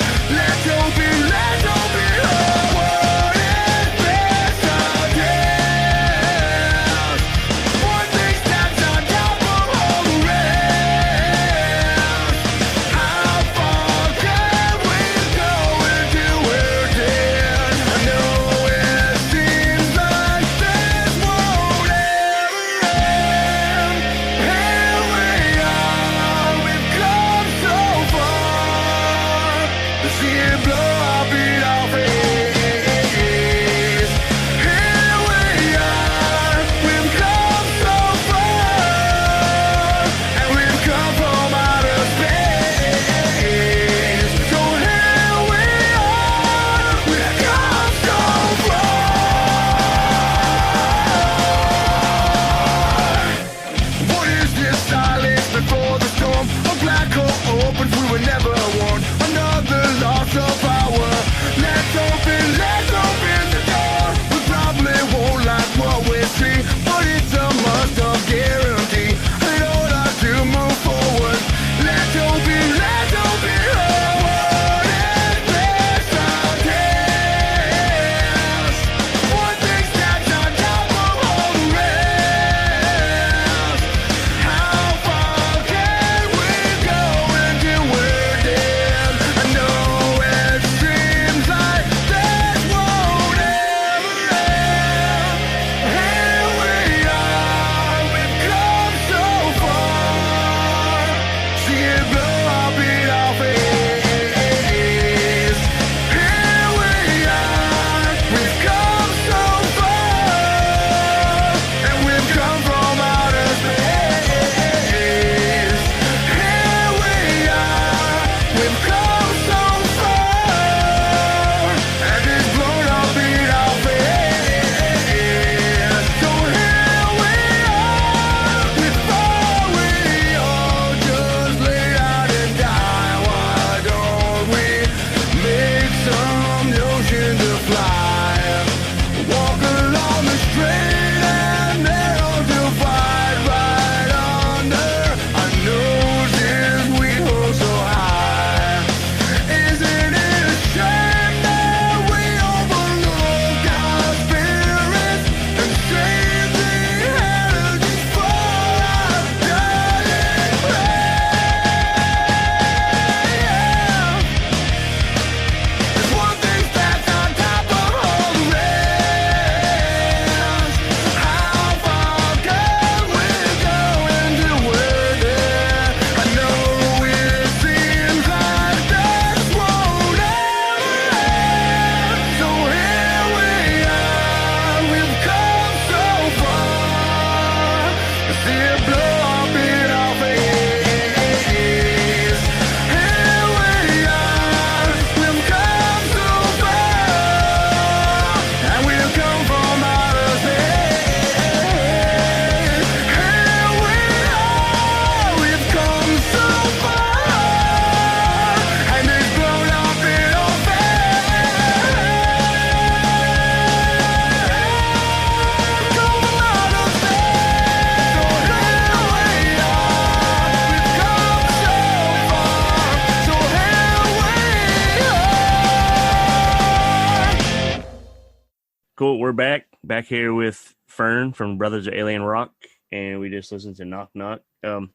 Cool. We're back here with Fern from Brothers of Alien Rock, and we just listened to Knock Knock. Now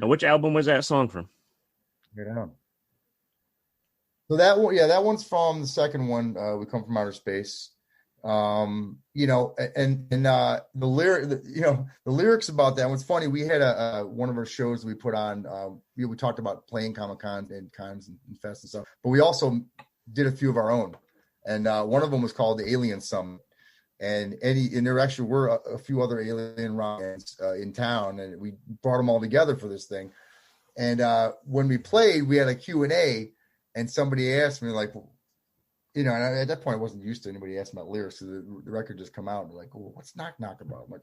which album was that song from? Yeah. So that one, that one's from the second one. We Come from Outer Space. And the lyrics about that. What's funny, we had one of our shows we put on. We talked about playing Comic-Con and cons and fests and stuff, but we also did a few of our own. And one of them was called the Alien Summit. And there actually were a few other alien rock bands in town, and we brought them all together for this thing. And when we played, we had a Q&A, and somebody asked me, like, and at that point I wasn't used to anybody asking about lyrics. So the record just come out, and they're like, "Oh, what's Knock Knock about?" I'm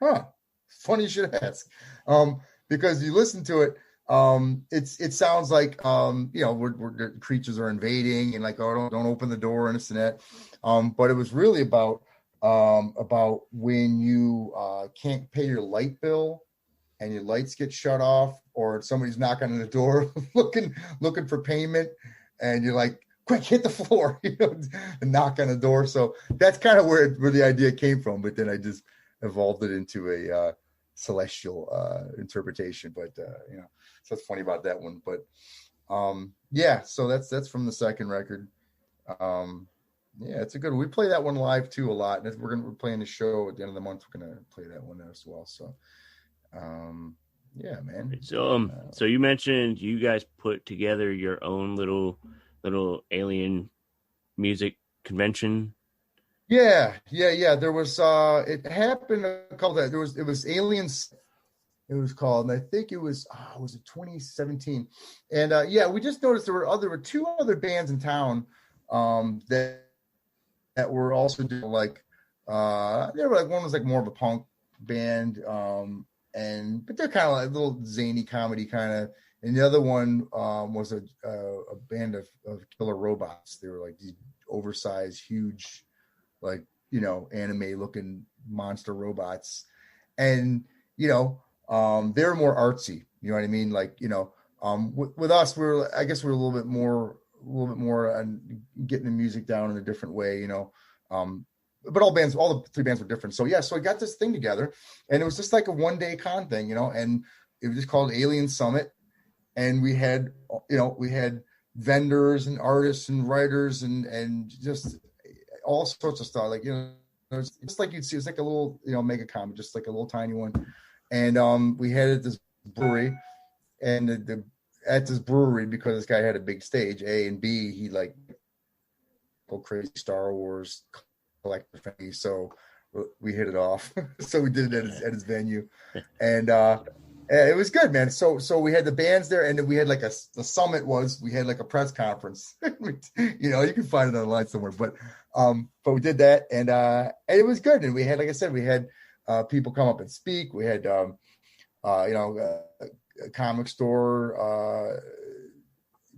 like, funny you should ask. Because you listen to it, it sounds like we're creatures are invading, and like, oh, don't open the door and this and that. But it was really about when you can't pay your light bill and your lights get shut off, or somebody's knocking on the door looking for payment, and you're like, quick, hit the floor, and knock on the door. So that's kind of where the idea came from. But then I just evolved it into a celestial interpretation. But so that's funny about that one. But so that's from the second record. It's a good one. We play that one live too a lot. And we're playing the show at the end of the month. We're gonna play that one as well. So man. So you mentioned you guys put together your own little alien music convention. Yeah. There was it happened a couple of times. It was Aliens. It was called, and I think it was 2017. And we just noticed there were two other bands in town that were also doing like they were like, one was like more of a punk band, but they're kind of like a little zany comedy kind of, and the other one was a band of killer robots. They were like these oversized, huge, like anime looking monster robots, and they were more artsy. You know what I mean? Like with us, I guess we're a little bit more on getting the music down in a different way. But all the three bands were different. So I got this thing together, and it was just like a 1-day con thing, and it was just called Alien Summit. And we had vendors and artists and writers and just all sorts of stuff. Like, it's just like you'd see, it's like a little, mega comic, just like a little tiny one. And we had it at this brewery, and at this brewery, because this guy had a big stage, A, and B, he like go crazy Star Wars collector. So we hit it off. So we did it at his venue, and it was good, man. So we had the bands there, and then we had like the summit we had like a press conference. You can find it online somewhere, but we did that, and it was good. And we had, like I said, we had people come up and speak. We had a comic store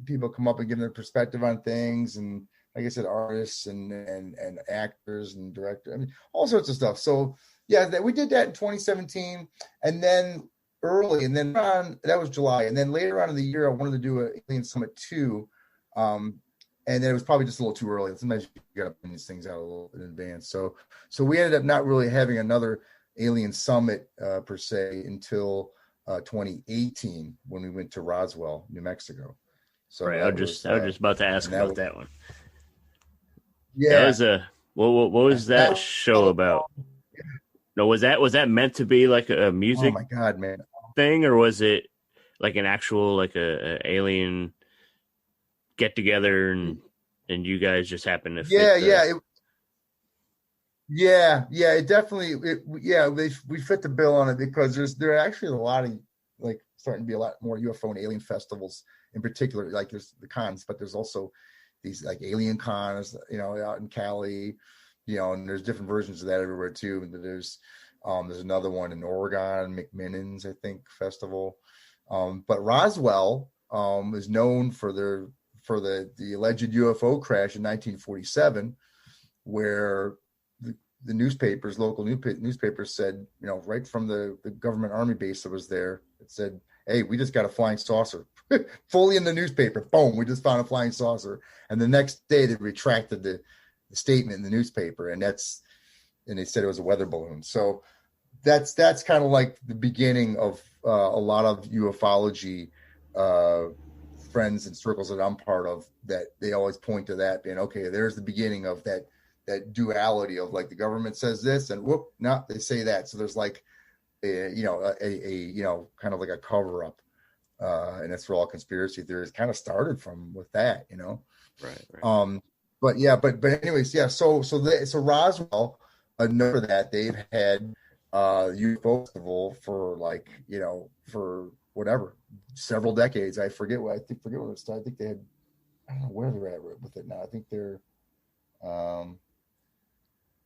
people come up and give their perspective on things, and like I said, artists and actors and directors. I mean, all sorts of stuff. So we did that in 2017, and then that was July, and then later on in the year, I wanted to do an Alien Summit 2, and then it was probably just a little too early. Sometimes you got to plan these things out a little in advance. So we ended up not really having another Alien Summit per se until 2018 when we went to Roswell, New Mexico. So right, I was just about to ask about that one. Yeah, that was what was that show about? No, was that meant to be like a music? Oh my God, man! Thing, or was it like an actual like a alien get together and you guys just happen to fit it definitely we fit the bill on it, because there are actually a lot of like starting to be a lot more UFO and alien festivals in particular. Like there's the cons, but there's also these like alien cons, out in Cali, and there's different versions of that everywhere too. And there's another one in Oregon, McMinnon's, I think, festival. But Roswell is known for the alleged UFO crash in 1947, where the newspapers, local newspapers said, right from the government army base that was there, it said, "Hey, we just got a flying saucer." Fully in the newspaper, boom, we just found a flying saucer. And the next day they retracted the statement in the newspaper, and they said it was a weather balloon. So that's kind of like the beginning of a lot of ufology friends and circles that I'm part of, that they always point to that being, okay, there's the beginning of that duality of like the government says this and whoop, no, they say that. So there's like a kind of like a cover up. And that's where all conspiracy theories kind of started from, with that, Right. But anyways, yeah. So Roswell, another that they've had UFO festival for like, for whatever, several decades. I forget what it started. I think they had, I don't know where they're at with it now. I think they're, God,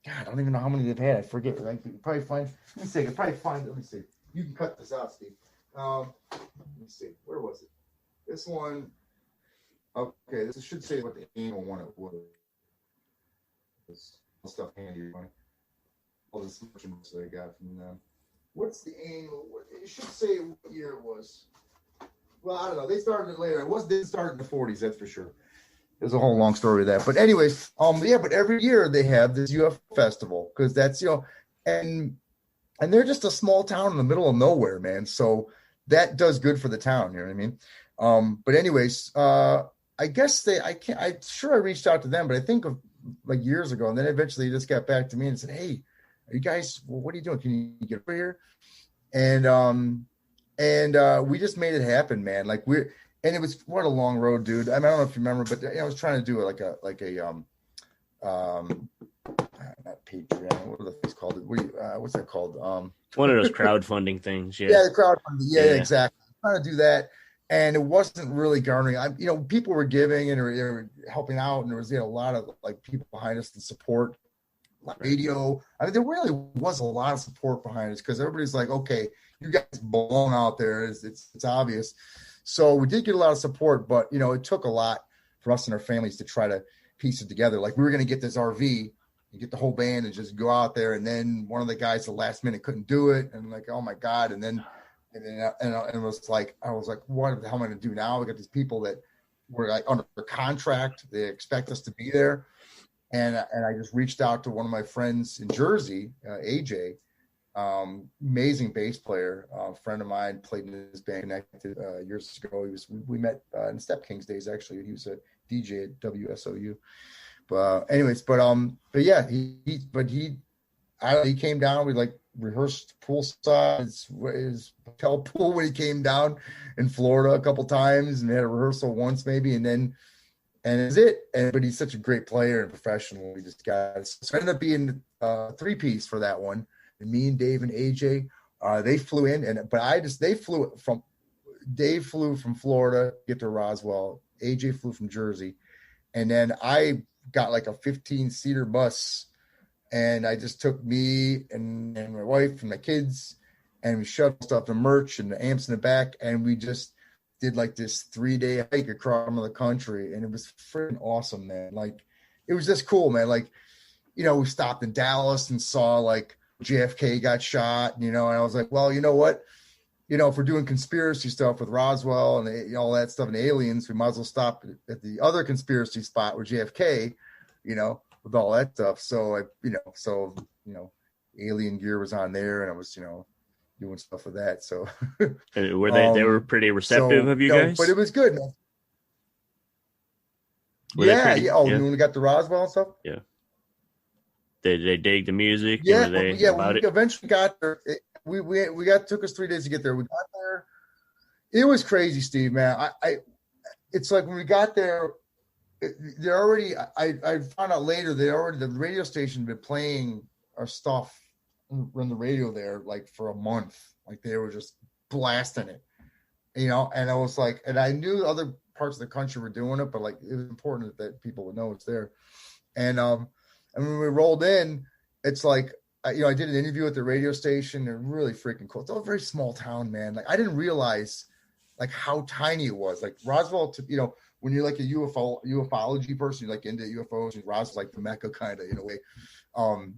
I don't even know how many they've had. I forget. Right? You can probably find. Let me see. I can probably find it. Let me see. You can cut this out, Steve. Let me see. Where was it? This one. Okay, this should say what the annual one it was. This stuff handy. All this merchandise that I got from them. What's the annual? It should say what year it was. Well, I don't know. They started it later. It didn't start in the 40s, that's for sure. There's a whole long story of that. But anyways, but every year they have this UFO festival, because that's, and they're just a small town in the middle of nowhere, man. So that does good for the town, you know what I mean? But anyways, I guess I'm sure I reached out to them, but I think of like years ago, and then eventually they just got back to me and said, hey, are you guys, what are you doing? Can you get over here? And we just made it happen, man. And it was, what a long road, dude. I mean, I don't know if you remember, but I was trying to do it not Patreon. What are the things called? What's that called? One of those crowdfunding things. Yeah. Yeah, the crowdfunding. Yeah, exactly. I'm trying to do that, and it wasn't really garnering. People were giving and they were helping out, and there was a lot of like people behind us to support. Radio. I mean, there really was a lot of support behind us, because everybody's like, okay, you guys belong out there. It's obvious. So we did get a lot of support, but it took a lot for us and our families to try to piece it together. Like, we were going to get this RV and get the whole band and just go out there. And then one of the guys at the last minute couldn't do it. And like, oh my God. And it was like, I was like, what the hell am I going to do now? We got these people that were like under contract. They expect us to be there. And I just reached out to one of my friends in Jersey, AJ, amazing bass player, friend of mine, played in his band, connected years ago. We met in Step Kings days, actually. He was a DJ at WSOU. But yeah, he came down. We like rehearsed poolside his hotel pool when he came down in Florida a couple times, and we had a rehearsal once maybe, and it's it. But he's such a great player and professional. We just got it. So it ended up being a 3-piece for that one. And me and Dave and AJ, they flew in, Dave flew from Florida to get to Roswell. AJ flew from Jersey, and then I got like a 15-seater bus, and I just took me and my wife and my kids, and we shoved stuff and merch and the amps in the back, and we just did like this 3-day hike across the country, and it was freaking awesome, man. Like, it was just cool, man. Like, we stopped in Dallas and saw like JFK got shot, and I was like, well, you know what? If we're doing conspiracy stuff with Roswell and all that stuff and aliens, we might as well stop at the other conspiracy spot where JFK, with all that stuff. So alien gear was on there, and I was, doing stuff with that. So were they were pretty receptive of you guys? But it was good, man. When we got to Roswell and stuff. Yeah. Did they dig the music? Yeah, we eventually got there. Took us 3 days to get there. We got there. It was crazy, Steve, man. It's like when we got there, they're already. I found out later the radio station had been playing our stuff on the radio there like for a month. Like, they were just blasting it, And I was like, and I knew other parts of the country were doing it, but like, it was important that people would know it's there. And when we rolled in, it's like, I did an interview at the radio station. They're really freaking cool. It's all a very small town, man. Like, I didn't realize like how tiny it was. Like, Roswell, when you're like a ufology person, you're like into UFOs, and Roswell's like the Mecca kind of in a way,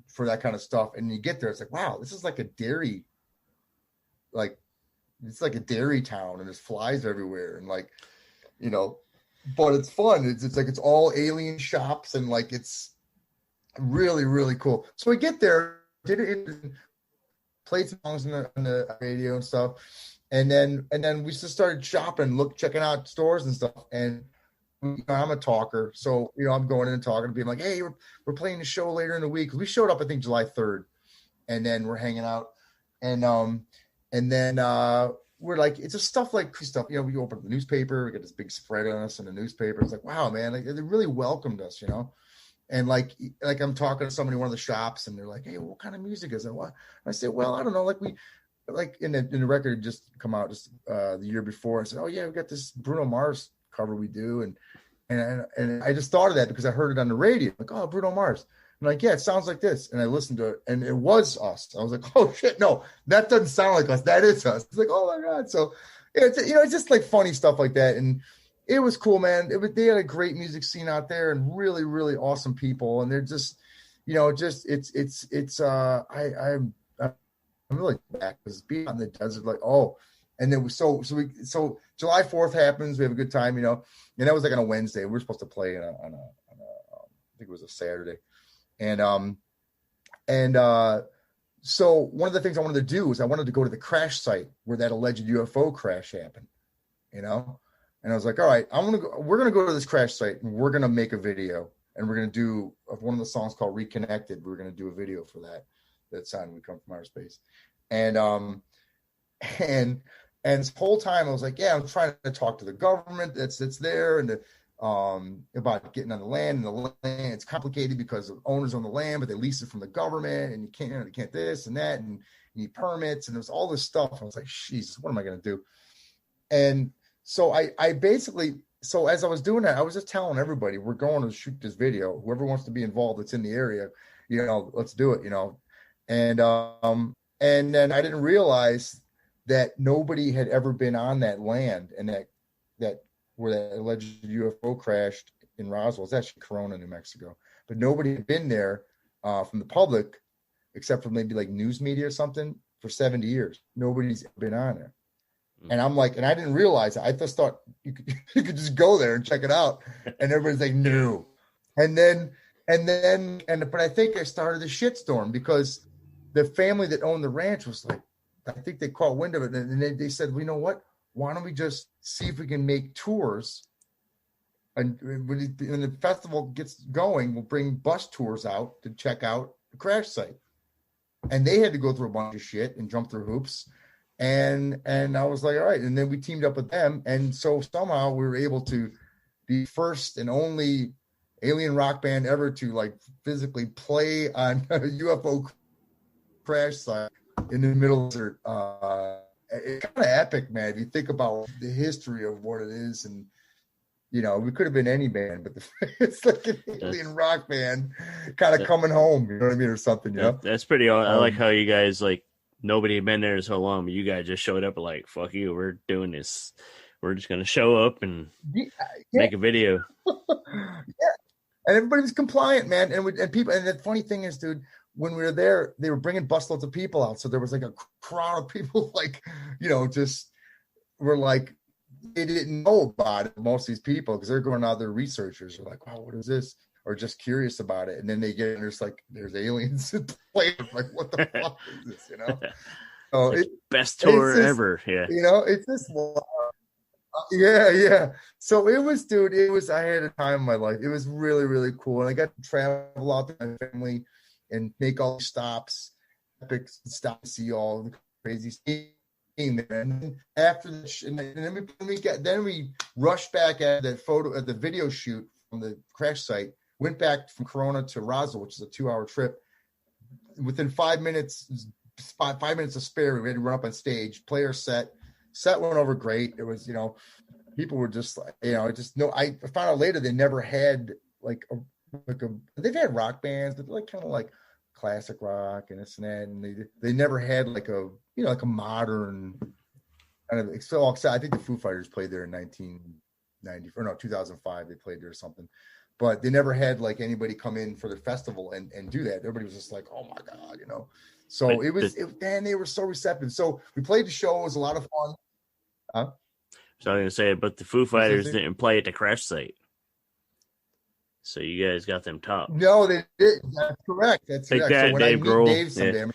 for that kind of stuff. And you get there, it's like, wow, this is like a dairy, like it's like a dairy town, and there's flies everywhere, and like, but it's fun. It's like it's all alien shops, and like it's Really, really cool. So we get there, did it, played songs on the radio and stuff, and then we just started shopping, checking out stores and stuff. And I'm a talker, so I'm going in and talking to people like, hey, we're playing the show later in the week. We showed up, I think, July 3rd, and then we're hanging out, and then we're like, it's just stuff like stuff. We open the newspaper, we get this big spread on us in the newspaper. It's like, wow, man, like, they really welcomed us, And like I'm talking to somebody in one of the shops, and they're like, "Hey, what kind of music is it?" What? I said, "Well, I don't know. Like in the record just come out just the year before." I said, "Oh yeah, we got this Bruno Mars cover we do," and I just thought of that because I heard it on the radio. Like, oh, Bruno Mars. I'm like, yeah, it sounds like this. And I listened to it, and it was us. I was like, oh shit, no, that doesn't sound like us. That is us. It's like, oh my god. So it's just like funny stuff like that, and it was cool, man. They had a great music scene out there, and really, really awesome people. And they're just, I'm really back because being on the desert, like, oh, and then so July 4th happens. We have a good time, and that was like on a Wednesday. We were supposed to play on a I think it was a Saturday, so one of the things I wanted to do was I wanted to go to the crash site where that alleged UFO crash happened, And I was like, all right, we're going to go to this crash site, and we're going to make a video, and we're going to do one of the songs called Reconnected. We're going to do a video for that song, We Come From Outer Space. And this whole time I was like, yeah, I'm trying to talk to the government that's there, and about getting on the land, and the land, it's complicated because the owners own the land, but they lease it from the government, and you can't this and that, and you need permits, and there's all this stuff. I was like, Jesus, what am I going to do? And so I basically, as I was doing that, I was just telling everybody, we're going to shoot this video. Whoever wants to be involved that's in the area, let's do it, And then I didn't realize that nobody had ever been on that land, and that where that alleged UFO crashed in Roswell. It's actually Corona, New Mexico. But nobody had been there from the public, except for maybe like news media or something, for 70 years. Nobody's been on there. And I'm like, and I didn't realize it. I just thought you could just go there and check it out. And everybody's like, no. But I think I started a shitstorm because the family that owned the ranch was like, I think they caught wind of it. And they said, well, you know what? Why don't we just see if we can make tours? And when the festival gets going, we'll bring bus tours out to check out the crash site. And they had to go through a bunch of shit and jump through hoops. And I was like, all right. And then we teamed up with them. And so somehow we were able to be first and only alien rock band ever to like physically play on a UFO crash site in the middle of the desert. It's kind of epic, man. If you think about the history of what it is, and we could have been any band, but it's like an alien rock band kind of coming home, you know what I mean, or something, That's pretty awesome. I like how you guys, like, nobody had been there so long, but you guys just showed up and like, fuck you, we're doing this. We're just going to show up and make a video. Yeah. And everybody was compliant, man. And people, and the funny thing is, dude, when we were there, they were bringing busloads of people out. So there was like a crowd of people, like, just were like, they didn't know about it, most of these people, because they're going out there, researchers are like, wow, what is this? Or just curious about it. And then they get in, there's aliens playing, like, what the fuck is this, So like best tour ever. Yeah. It's this yeah. So it was, I had a time in my life. It was really, really cool. And I got to travel out with my family and make all the stops, epic stop to see all the crazy stuff. And then after then we rushed back at the video shoot from the crash site, went back from Corona to Roswell, which is a 2-hour trip. Within 5 minutes, 5 minutes of spare, we had to run up on stage, play our set. Set went over great. It was, people were just like, I found out later they never had they've had rock bands, but like kind of like classic rock and this and that, and they never had like a like a modern kind of. I think the Foo Fighters played there in 1990 or no 2005. They played there or something, but they never had like anybody come in for the festival and do that. Everybody was just like, oh my god, So man, they were so receptive. So we played the show. It was a lot of fun. So I was gonna say, but the Foo Fighters didn't play at the crash site. So you guys got them top. No, they did. That's correct. That's Take correct. that, So when Dave I meet Grohl. Dave someday,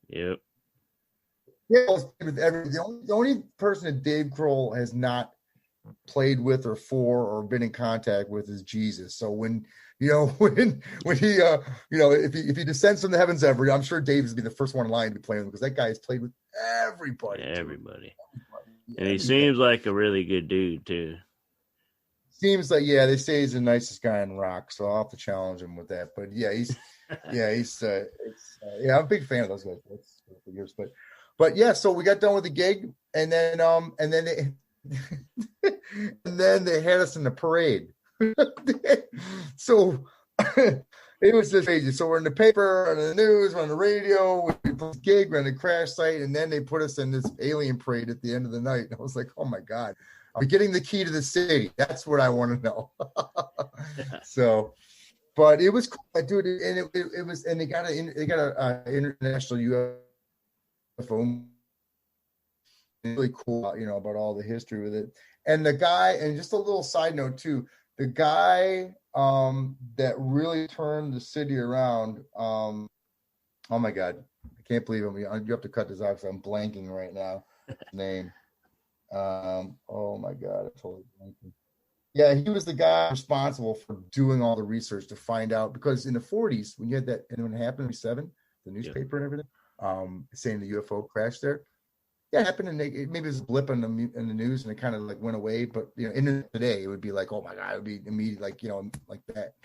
Yeah. Yep. The only person that Dave Grohl has not played with or for or been in contact with is Jesus. So when he if he descends from the heavens ever, I'm sure Dave is be the first one in line to be playing with, because that guy has played with everybody. Everybody. Yeah, And he seems like a really good dude too. Seems like, yeah, they say he's the nicest guy in rock, so I'll have to challenge him with that. But yeah, he's I'm a big fan of those guys. That's for years, but yeah, so we got done with the gig, and then they and then they had us in the parade. So it was just crazy. So we're in the paper, on the news, on the radio, we put the gig, we're on the crash site, and then they put us in this alien parade at the end of the night. And I was like, oh my God. I'm getting the key to the city. That's what I want to know. So, but it was cool, dude. And it was, and they got a international UFO. Really cool, about all the history with it. And the guy, and just a little side note too, the guy that really turned the city around. Oh my God, I can't believe him. You have to cut this out because I'm blanking right now. Name. Oh my God, I totally blanking. Yeah, he was the guy responsible for doing all the research to find out, because in the 40s, when you had that, and when it happened in 7, the newspaper and everything, saying the UFO crashed there. Yeah, it happened, and maybe it was a blip in the news, and it kind of like went away. But in today, it would be like, oh my God, it would be immediate, like like that.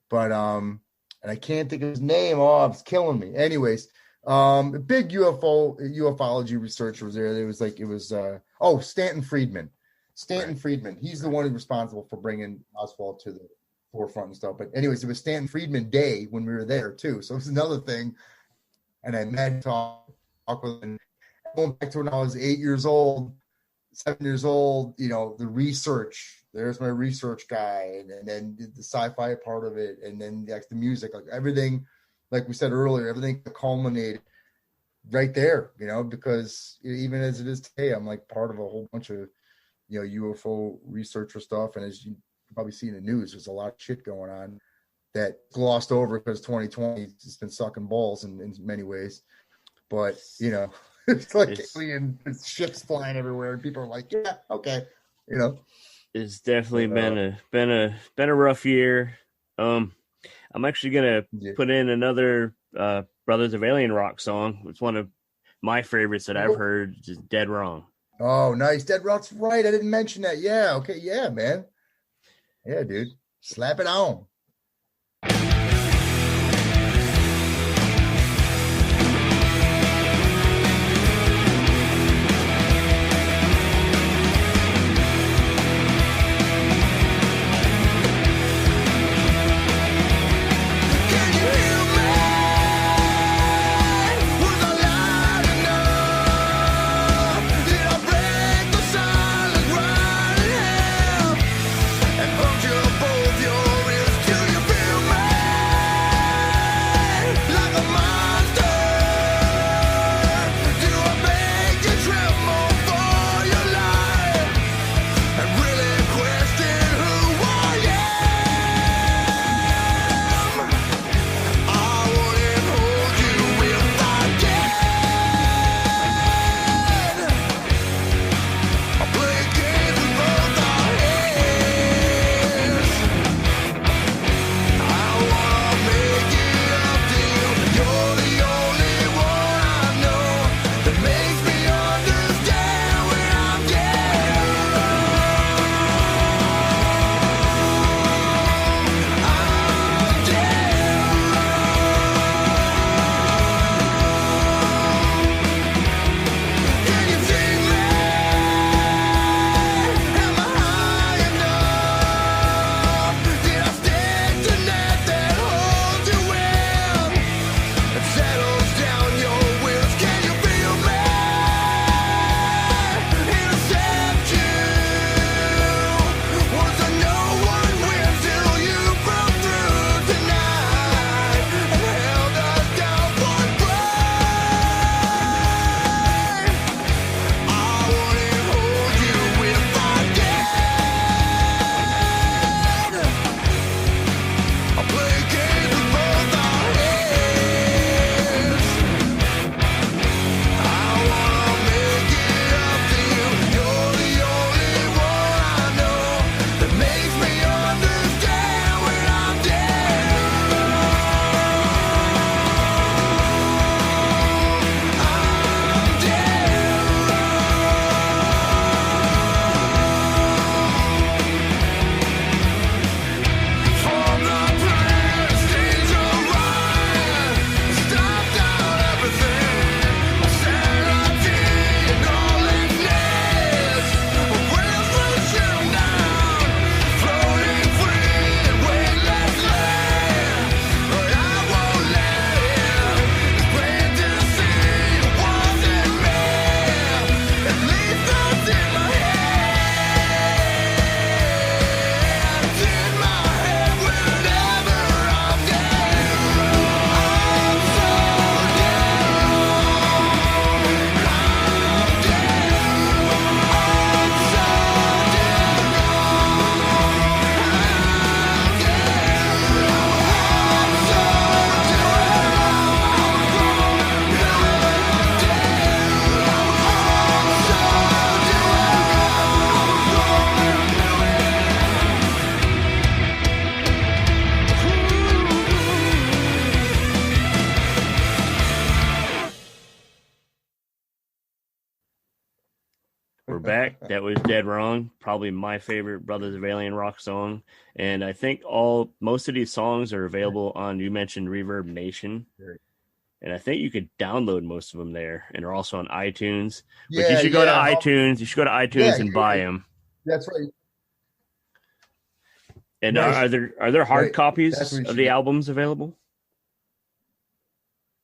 But and I can't think of his name. Oh, it's killing me. Anyways, a big ufology researcher was there. It was Stanton Friedman. Friedman. He's the one who's responsible for bringing Oswald to the forefront and stuff. But anyways, it was Stanton Friedman Day when we were there too. So it was another thing. And I met him, talk with him. Going back to when I was 7 years old, the research. There's my research guy, and then the sci-fi part of it, and then the music, like everything. Like we said earlier, everything culminated right there, because even as it is today, I'm like part of a whole bunch of, UFO researcher stuff. And as you probably see in the news, there's a lot of shit going on that glossed over because 2020 has been sucking balls in many ways. But, it's like alien ships flying everywhere, and people are like, yeah, okay, It's definitely been a rough year. I'm actually gonna put in another Brothers of Alien Rock song. It's one of my favorites that I've heard. Just Dead Wrong. Oh, nice. Dead Wrong's right. I didn't mention that. Yeah. Okay. Yeah, man. Yeah, dude. Slap it on. Both your ears till you feel me. We're back. That was Dead Wrong. Probably my favorite Brothers of Alien Rock song. And I think most of these songs are available on, you mentioned Reverb Nation. And I think you could download most of them there, and are also on iTunes. But you should go to iTunes. You should go to iTunes and buy them. That's right. And are there hard copies of the albums available?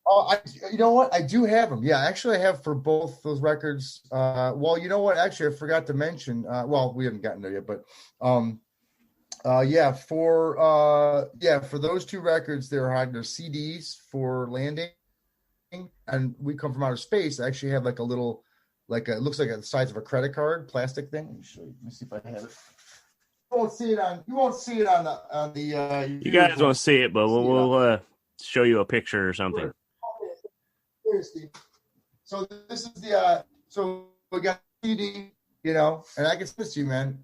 Oh, you know what? I do have them. Yeah, actually, I have for both those records. Well, you know what? Actually, I forgot to mention. Well, we haven't gotten there yet, but for those two records, they're CDs for Landing, and We Come From Outer Space. I actually have like a little, it looks like the size of a credit card, plastic thing. Let me show you. Let me see if I have it. You won't see it on the. You guys won't see it, but we'll show you a picture or something. Sure. So this is the so we got CD, and I can send this to you, man.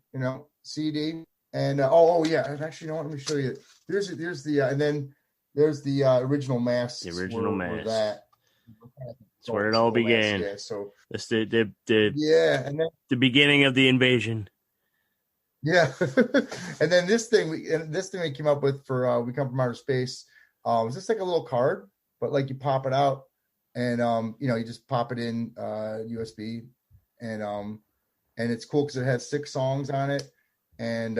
CD, and and actually, you know what? Let me show you. There's the and then there's the original mass. The original mass. That's where it all began. Yeah, so that's the and then the beginning of the invasion. Yeah, and then this thing we came up with for We Come From Outer Space. Was just like a little card, but like you pop it out. And you just pop it in USB, and it's cool because it has 6 songs on it, and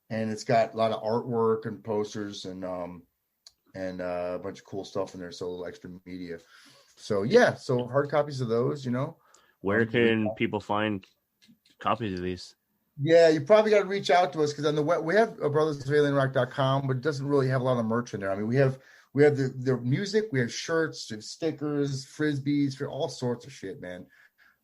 it's got a lot of artwork and posters and a bunch of cool stuff in there, so a little extra media. So so hard copies of those, Where can people find copies of these? Yeah, you probably got to reach out to us because on the web we have brothersofalienrock.com, but it doesn't really have a lot of merch in there. I mean, we have the music, we have shirts, stickers, frisbees, for all sorts of shit, man.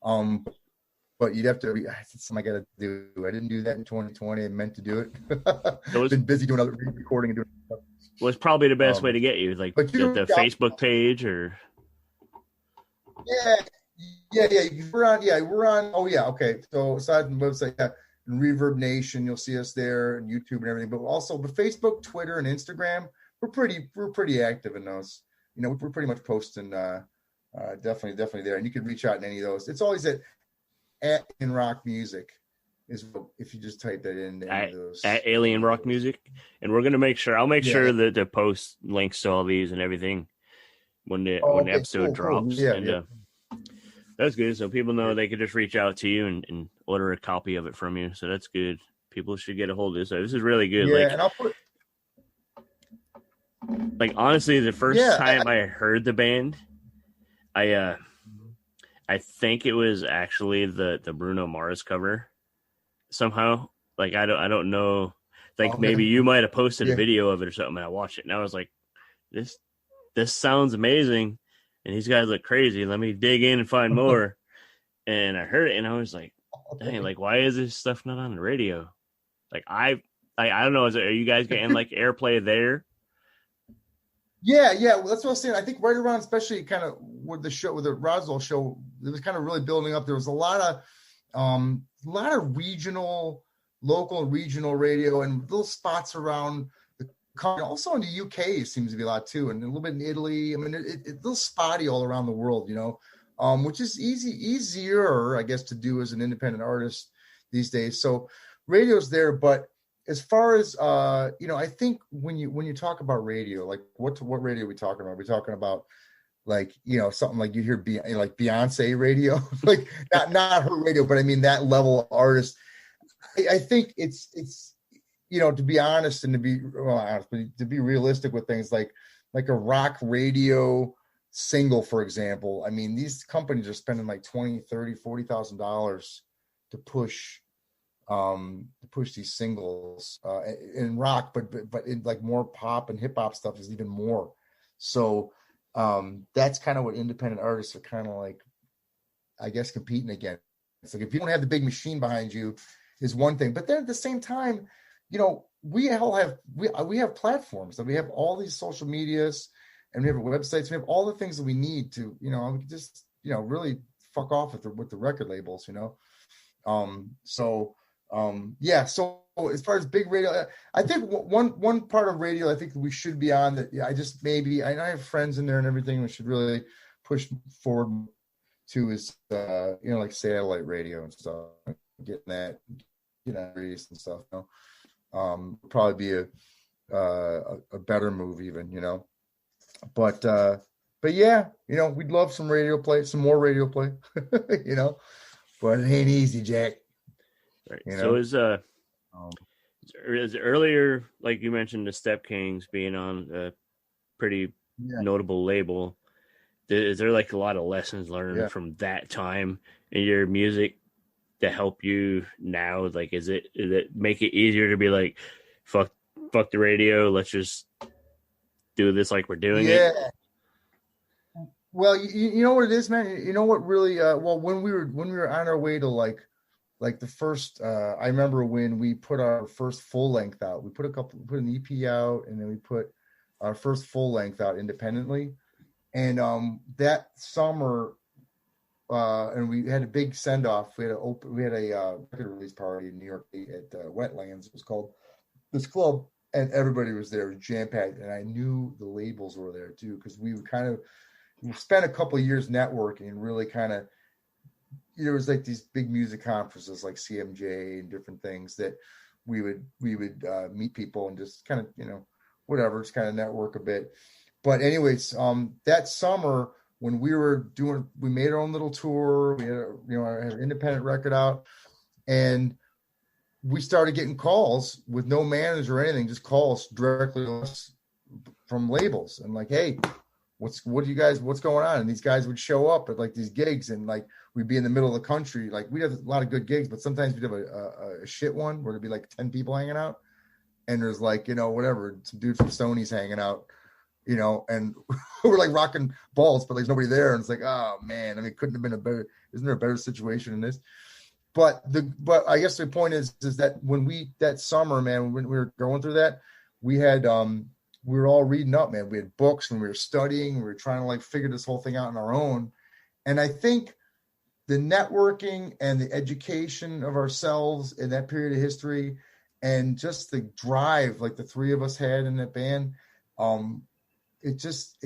But you'd have to. That's something I got to do. I didn't do that in 2020. I meant to do it. I've been busy doing other recording and doing stuff. Was probably the best way to get you, like the Facebook page or. Yeah. We're on. Oh yeah, okay. So aside from the website, and Reverb Nation, you'll see us there, and YouTube and everything. But also, Facebook, Twitter, and Instagram. We're pretty active in those. We're pretty much posting definitely there. And you can reach out in any of those. It's always at In Rock Music is if you just type that in any of those. At Alien Rock Music. And we're gonna make sure sure that to post links to all these and everything when the episode drops. Cool. Yeah. That's good. So people know they could just reach out to you and order a copy of it from you. So that's good. People should get a hold of this. So this is really good. Yeah, and I'll put. Like honestly, the first time I heard the band, I think it was actually the Bruno Mars cover. Somehow, like I don't know, like maybe you might have posted a video of it or something, and I watched it, and I was like, this sounds amazing, and these guys look crazy. Let me dig in and find more. And I heard it, and I was like, dang, like why is this stuff not on the radio? Like I don't know. Are you guys getting like airplay there? Yeah. Well, that's what I was saying. I think right around, especially kind of with the Roswell show, it was kind of really building up. There was a lot of local and regional radio, and little spots around the country. Also in the UK seems to be a lot too, and a little bit in Italy. I mean, it's a little spotty all around the world, which is easier, I guess, to do as an independent artist these days. So radio's there, but as far as I think when you talk about radio, like what radio are we talking about? Are we talking about like something like you hear like Beyonce radio, like not her radio, but I mean that level of artist. I think it's to be honest and to be realistic with things like a rock radio single, for example. I mean, these companies are spending like $20,000, $30,000, $40,000 to push these singles in rock, but in like more pop and hip hop stuff is even more. So that's kind of what independent artists are kind of like, I guess, competing against. It's like if you don't have the big machine behind you is one thing, but then at the same time, we have platforms, that we have all these social medias, and we have websites, we have all the things that we need to, just really fuck off with the record labels, So as far as big radio, I think one part of radio I think we should be on that. I have friends in there and everything. We should really push forward to his, like satellite radio and stuff, getting that, and stuff. Probably be a better move even, but yeah, we'd love some radio play, some more radio play, but it ain't easy, Jack. Right. So is earlier, like you mentioned, the Step Kings being on a pretty notable label. Is there like a lot of lessons learned from that time in your music to help you now? Like, is it make it easier to be like, fuck the radio, let's just do this like we're doing it? Well, you know what it is, man. You know what really? When we were on our way to like the first. I remember when we put our first full length out. We put an EP out, and then we put our first full length out independently. And that summer, and we had a big send off. We had a record release party in New York at Wetlands. It was called this club, and everybody was there, jam packed. And I knew the labels were there too, because we spent a couple of years networking and really kind of, there was like these big music conferences like CMJ and different things that we would meet people and just kind of, whatever, just kind of network a bit. But anyways, that summer when we made our own little tour, we had an independent record out, and we started getting calls with no manager or anything, just calls directly to us from labels and like, hey, what's going on? And these guys would show up at like these gigs, and like we'd be in the middle of the country. Like we'd have a lot of good gigs, but sometimes we'd have a shit one where there'd be like 10 people hanging out, and there's like, whatever, some dude from Sony's hanging out, and we're like rocking balls, but there's nobody there. And it's like, oh man, I mean, isn't there a better situation than this? But I guess the point is that that summer, man, when we were going through that, we had, we were all reading up, man. We had books and we were studying. We were trying to like figure this whole thing out on our own. And I think the networking and the education of ourselves in that period of history, and just the drive like the three of us had in that band, it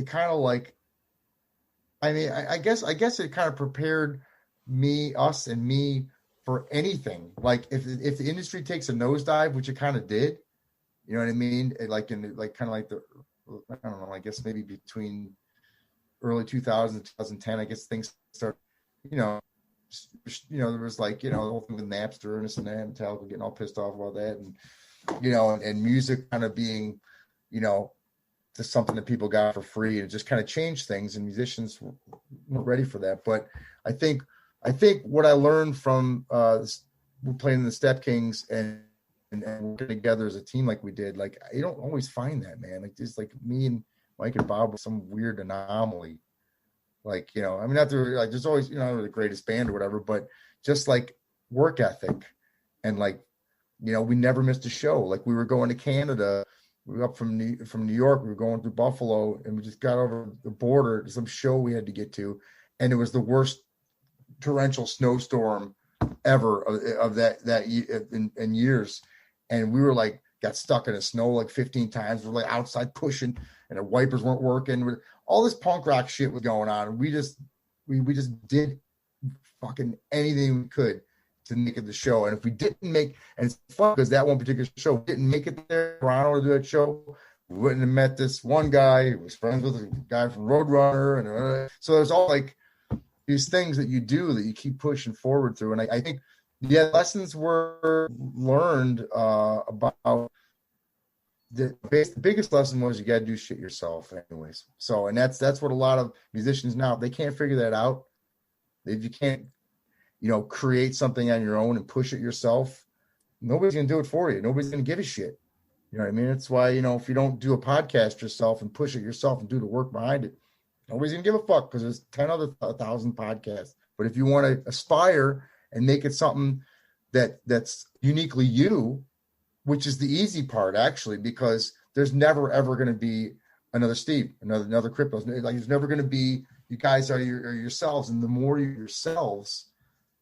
kind of like, I mean, I guess it kind of prepared us and me for anything. Like if the industry takes a nosedive, which it kind of did, you know what I mean? Like in like kind of like I don't know, I guess maybe between early 2000 and 2010, I guess things start, there was like, the whole thing with Napster and this and that, and Metallica getting all pissed off about that, and and music kind of being, just something that people got for free, and it just kind of changed things, and musicians weren't ready for that. But I think what I learned from playing in the Step Kings and working together as a team like we did, like you don't always find that, man. Like just like me and Mike and Bob were some weird anomaly. Like, I mean, not like there's always, we're the greatest band or whatever, but just like work ethic, and like, we never missed a show. Like we were going to Canada, we were up from New York, we were going through Buffalo, and we just got over the border to some show we had to get to, and it was the worst torrential snowstorm ever of that in years, and we were like got stuck in the snow like 15 times. We're like outside pushing, and the wipers weren't working. All this punk rock shit was going on, and we just did fucking anything we could to make it the show. And if we didn't make, and it's fun because that one particular show we didn't make it there, Toronto, to do that show, we wouldn't have met this one guy who was friends with a guy from Roadrunner, and so there's all like these things that you do that you keep pushing forward through. And I think, lessons were learned about the biggest lesson was you got to do shit yourself anyways. So, and that's what a lot of musicians now, they can't figure that out. If you can't, create something on your own and push it yourself, nobody's going to do it for you. Nobody's going to give a shit. You know what I mean? That's why, if you don't do a podcast yourself and push it yourself and do the work behind it, nobody's going to give a fuck because there's 1,000 podcasts. But if you want to aspire and make it something that's uniquely you, which is the easy part actually, because there's never ever going to be another Steve, another Crypto. Like there's never going to be, you guys are yourselves, and the more you're yourselves,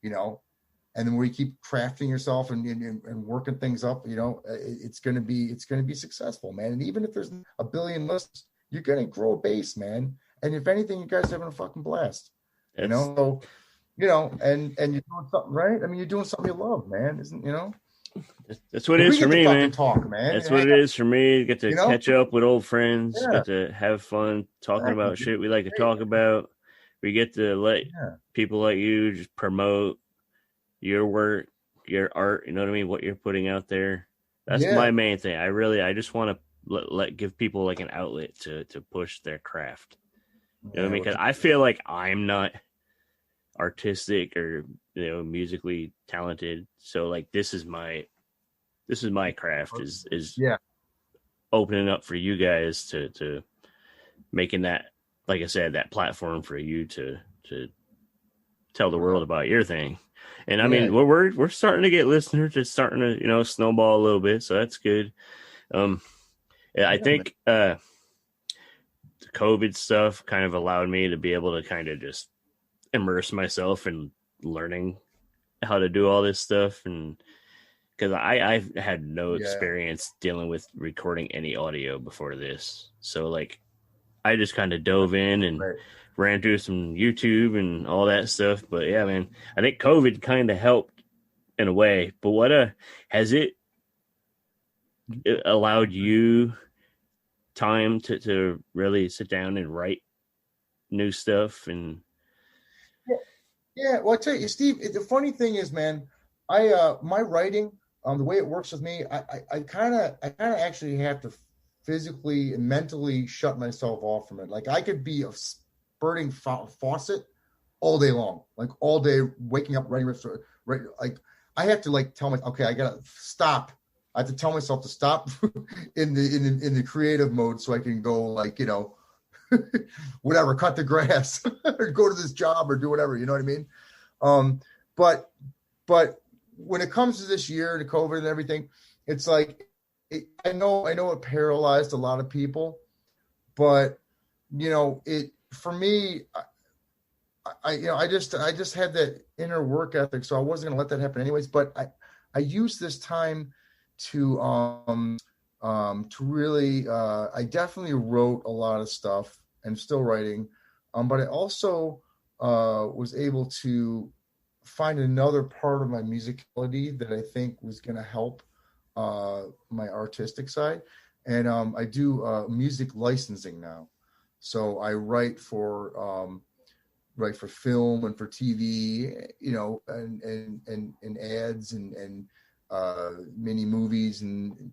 and the more you keep crafting yourself and working things up, it's going to be successful, man. And even if there's a billion listeners, you're going to grow a base, man. And if anything, you guys are having a fucking blast. you know. So, you know, and you're doing something right. I mean, you're doing something you love, man. Isn't, you know? That's what it is for me, man. Talk, man. That's what it is for me. Get to catch up with old friends. Yeah. Get to have fun talking about shit we like to talk about. We get to let people like you just promote your work, your art. You know what I mean? What you're putting out there. That's my main thing. I just want to give people like an outlet to push their craft. You know what I mean? Because I feel like I'm not artistic or, you know, musically talented. So like this is my craft is opening up for you guys to making that, like I said, that platform for you to tell the world about your thing. And I mean, we're starting to get listeners. It's starting to, you know, snowball a little bit, so that's good. I think the COVID stuff kind of allowed me to be able to kind of just immerse myself in learning how to do all this stuff, and because I've had no experience dealing with recording any audio before this, so like I just kind of dove in and ran through some YouTube and all that stuff. But yeah, man, I think COVID kind of helped in a way. But what has it allowed you time to really sit down and write new stuff? And well, I tell you, Steve, the funny thing is, man, I my writing, the way it works with me, I kind of actually have to physically and mentally shut myself off from it. Like I could be a spurting faucet all day long, like all day, waking up writing riffs, right? Like I have to like tell myself, okay, I gotta stop. I have to tell myself to stop in the creative mode so I can go, like, you know, whatever, cut the grass or go to this job or do whatever, you know what I mean? But when it comes to this year, to COVID and everything, it's like, I know it paralyzed a lot of people, but you know, for me, I just had that inner work ethic, so I wasn't gonna let that happen anyways. But I used this time to really, I definitely wrote a lot of stuff and still writing, but I also was able to find another part of my musicality that I think was going to help my artistic side. And I do music licensing now. So I write for film and for TV, you know, and ads and mini movies and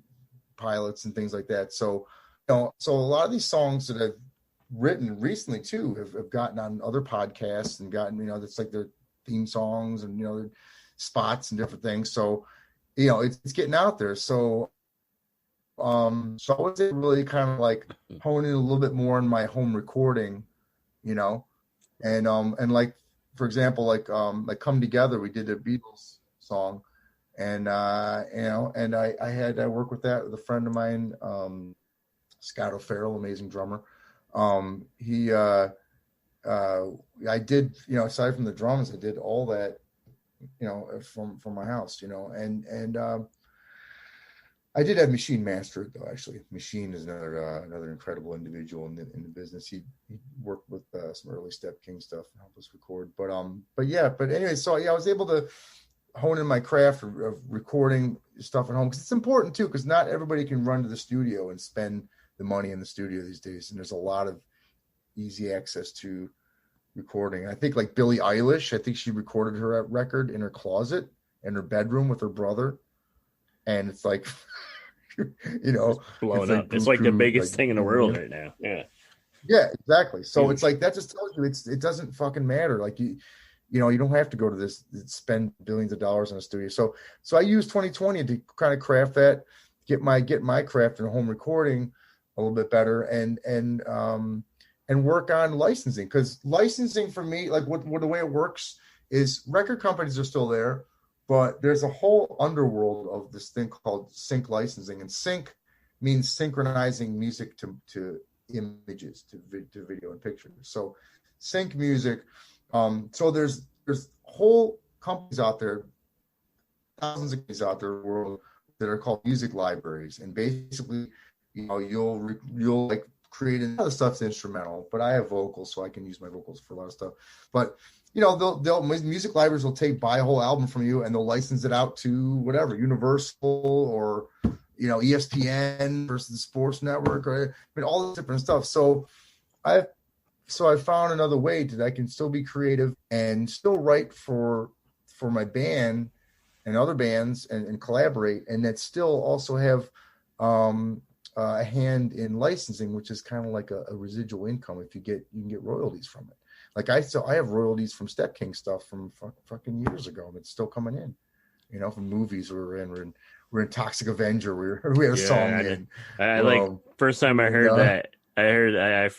pilots and things like that. So, you know, so a lot of these songs that I've written recently too have gotten on other podcasts and gotten, you know, that's like their theme songs and, you know, spots and different things. So, you know, it's getting out there. So so I was able to really kind of like hone in a little bit more on my home recording, you know, and like, for example, like Come Together, we did a Beatles song, and you know, and I worked with that with a friend of mine, Scott O'Farrell, amazing drummer. I did, you know, aside from the drums, I did all that, you know, from my house, you know, and I did have Machine mastered though. Actually, Machine is another incredible individual in the business. He worked with some early Step King stuff and helped us record. But anyway, so yeah, I was able to hone in my craft of recording stuff at home, because it's important too, because not everybody can run to the studio and spend the money in the studio these days, and there's a lot of easy access to recording. I think like Billie Eilish, I think she recorded her record in her closet in her bedroom with her brother, and it's like, you know, it's blowing up. It's like the biggest thing in the world right now. Yeah, exactly. So it's like, that just tells you it doesn't fucking matter. Like you know, you don't have to go to this, spend billions of dollars on a studio. So I use 2020 to kind of craft that, get my craft in home recording a little bit better, and work on licensing, because licensing for me, like what the way it works is record companies are still there, but there's a whole underworld of this thing called sync licensing, and sync means synchronizing music to images, to video and pictures. So sync music. So there's whole companies out there, thousands of companies out there in the world that are called music libraries, and basically, you know, you'll like creating other stuff's instrumental, but I have vocals, so I can use my vocals for a lot of stuff. But you know, they'll music libraries will buy a whole album from you and they'll license it out to whatever, Universal or, you know, ESPN versus the Sports Network, or I mean, all this different stuff. So I found another way that I can still be creative and still write for my band and other bands and collaborate, and that still also have a hand in licensing, which is kind of like a residual income. If you can get royalties from it. Like I have royalties from Step King stuff from fucking years ago that's still coming in, you know, from movies we're in Toxic Avenger. We had a song in. I like first time I heard that. I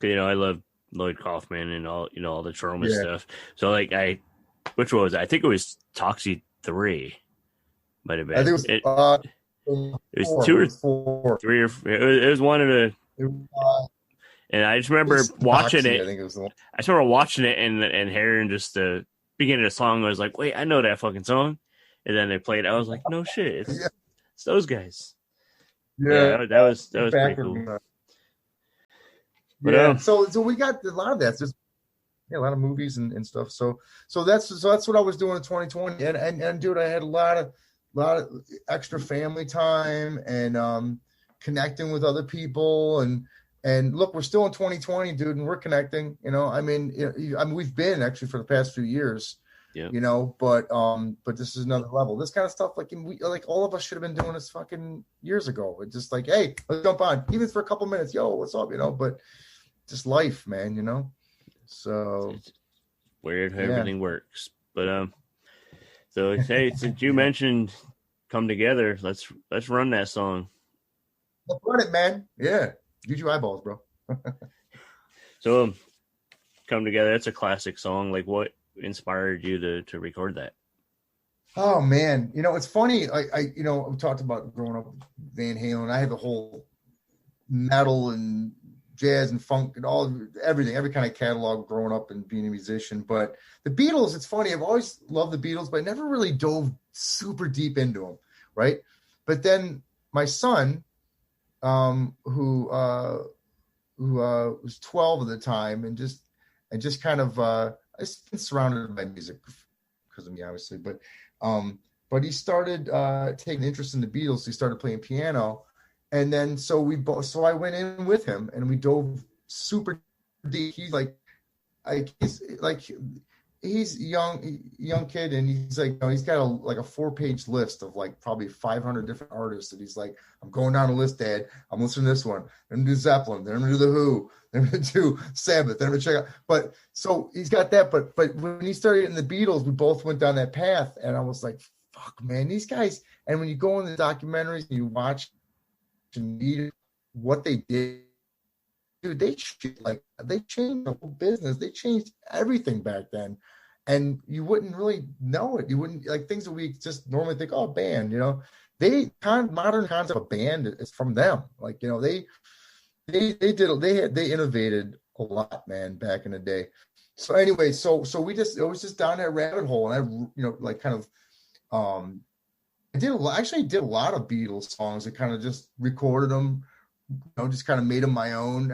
you know, I love Lloyd Kaufman and all, you know, all the trauma stuff. So like which was I think it was Toxic 3, might have been. I think it was 2 or 3 or 4. It was one of the. And I just remember watching it. I think it was the one. I just remember watching it and hearing just the beginning of the song. I was like, wait, I know that fucking song. And then they played it. I was like, no shit, it's those guys. Yeah, that was pretty cool. But so we got a lot of that. Just a lot of movies and stuff. So that's what I was doing in 2020. And dude, I had a lot of extra family time and connecting with other people and look, we're still in 2020, dude, and we're connecting. You know, I mean, we've been actually for the past few years. Yeah. You know, but this is another level. This kind of stuff, like all of us should have been doing this fucking years ago. It's just like, hey, let's jump on, even for a couple minutes. Yo, what's up? You know, but just life, man. You know, so it's weird how everything works. But so hey, since you mentioned Come Together, let's run that song. Let's run it, man. Yeah. Use your eyeballs, bro. So, Come Together, that's a classic song. Like, what inspired you to record that? Oh, man. You know, it's funny. I we talked about growing up with Van Halen. I had the whole metal and jazz and funk and everything, every kind of catalog growing up and being a musician. But the Beatles, it's funny. I've always loved the Beatles, but I never really dove super deep into them, right? But then my son, who was 12 at the time and just kind of I was surrounded by music because of me, obviously, but he started taking interest in the Beatles. He started playing piano, and then so I went in with him and we dove super deep. He's a young kid, and he's like, he's got a 4-page list of like probably 500 different artists, and he's like, I'm going down a list, Dad. I'm listening to this one. Then I'm gonna do Zeppelin. Then I'm gonna do the Who. Then I'm gonna do Sabbath. Then I'm gonna check out. But so he's got that. But when he started getting the Beatles, we both went down that path, and I was like, fuck, man, these guys. And when you go in the documentaries and you watch and read what they did. Dude, they changed the whole business. They changed everything back then, and you wouldn't really know it. You wouldn't like things that we just normally think, oh, band. You know, modern concept of band is from them. Like, you know, they innovated a lot, man, back in the day. So anyway, so it was just down that rabbit hole, and I did a lot of Beatles songs. I kind of just recorded them. Just kind of made them my own.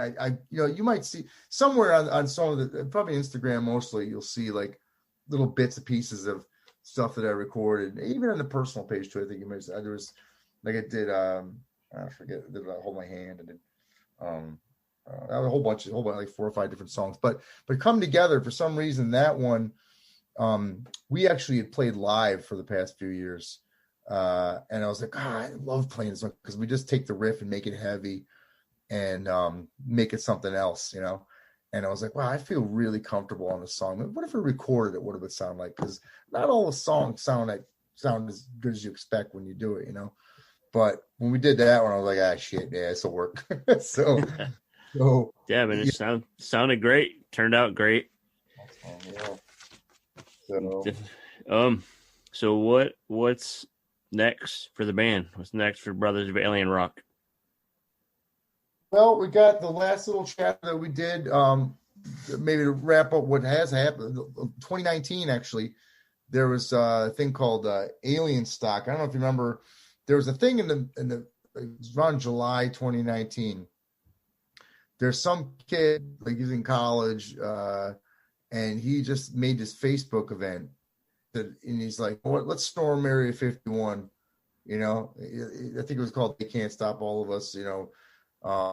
You might see somewhere on some of the, probably Instagram mostly, you'll see like little bits and pieces of stuff that I recorded, even on the personal page too. I think you might. There was like I did. I forget. Did Hold My Hand, and then a whole bunch, like 4 or 5 different songs. But Come Together, for some reason, that one we actually had played live for the past few years. And I was like, I love playing this one because we just take the riff and make it heavy and make it something else, you know. And I was like, wow, I feel really comfortable on this song. What if we recorded it? What would it sound like? Because not all the songs sound as good as you expect when you do it, you know. But when we did that one, I was like, shit, yeah, this will work. so yeah, man, it sounded great. Turned out great. So what's next for the band? What's next for Brothers of Alien Rock? Well, we got the last little chat that we did, maybe to wrap up what has happened. 2019, actually, there was a thing called Alien Stock. I don't know if you remember. There was a thing in the it's around July 2019. There's some kid, like he's in college, and he just made this Facebook event and he's like, "What? Let's storm Area 51." You know, I think it was called "They Can't Stop All of Us." You know,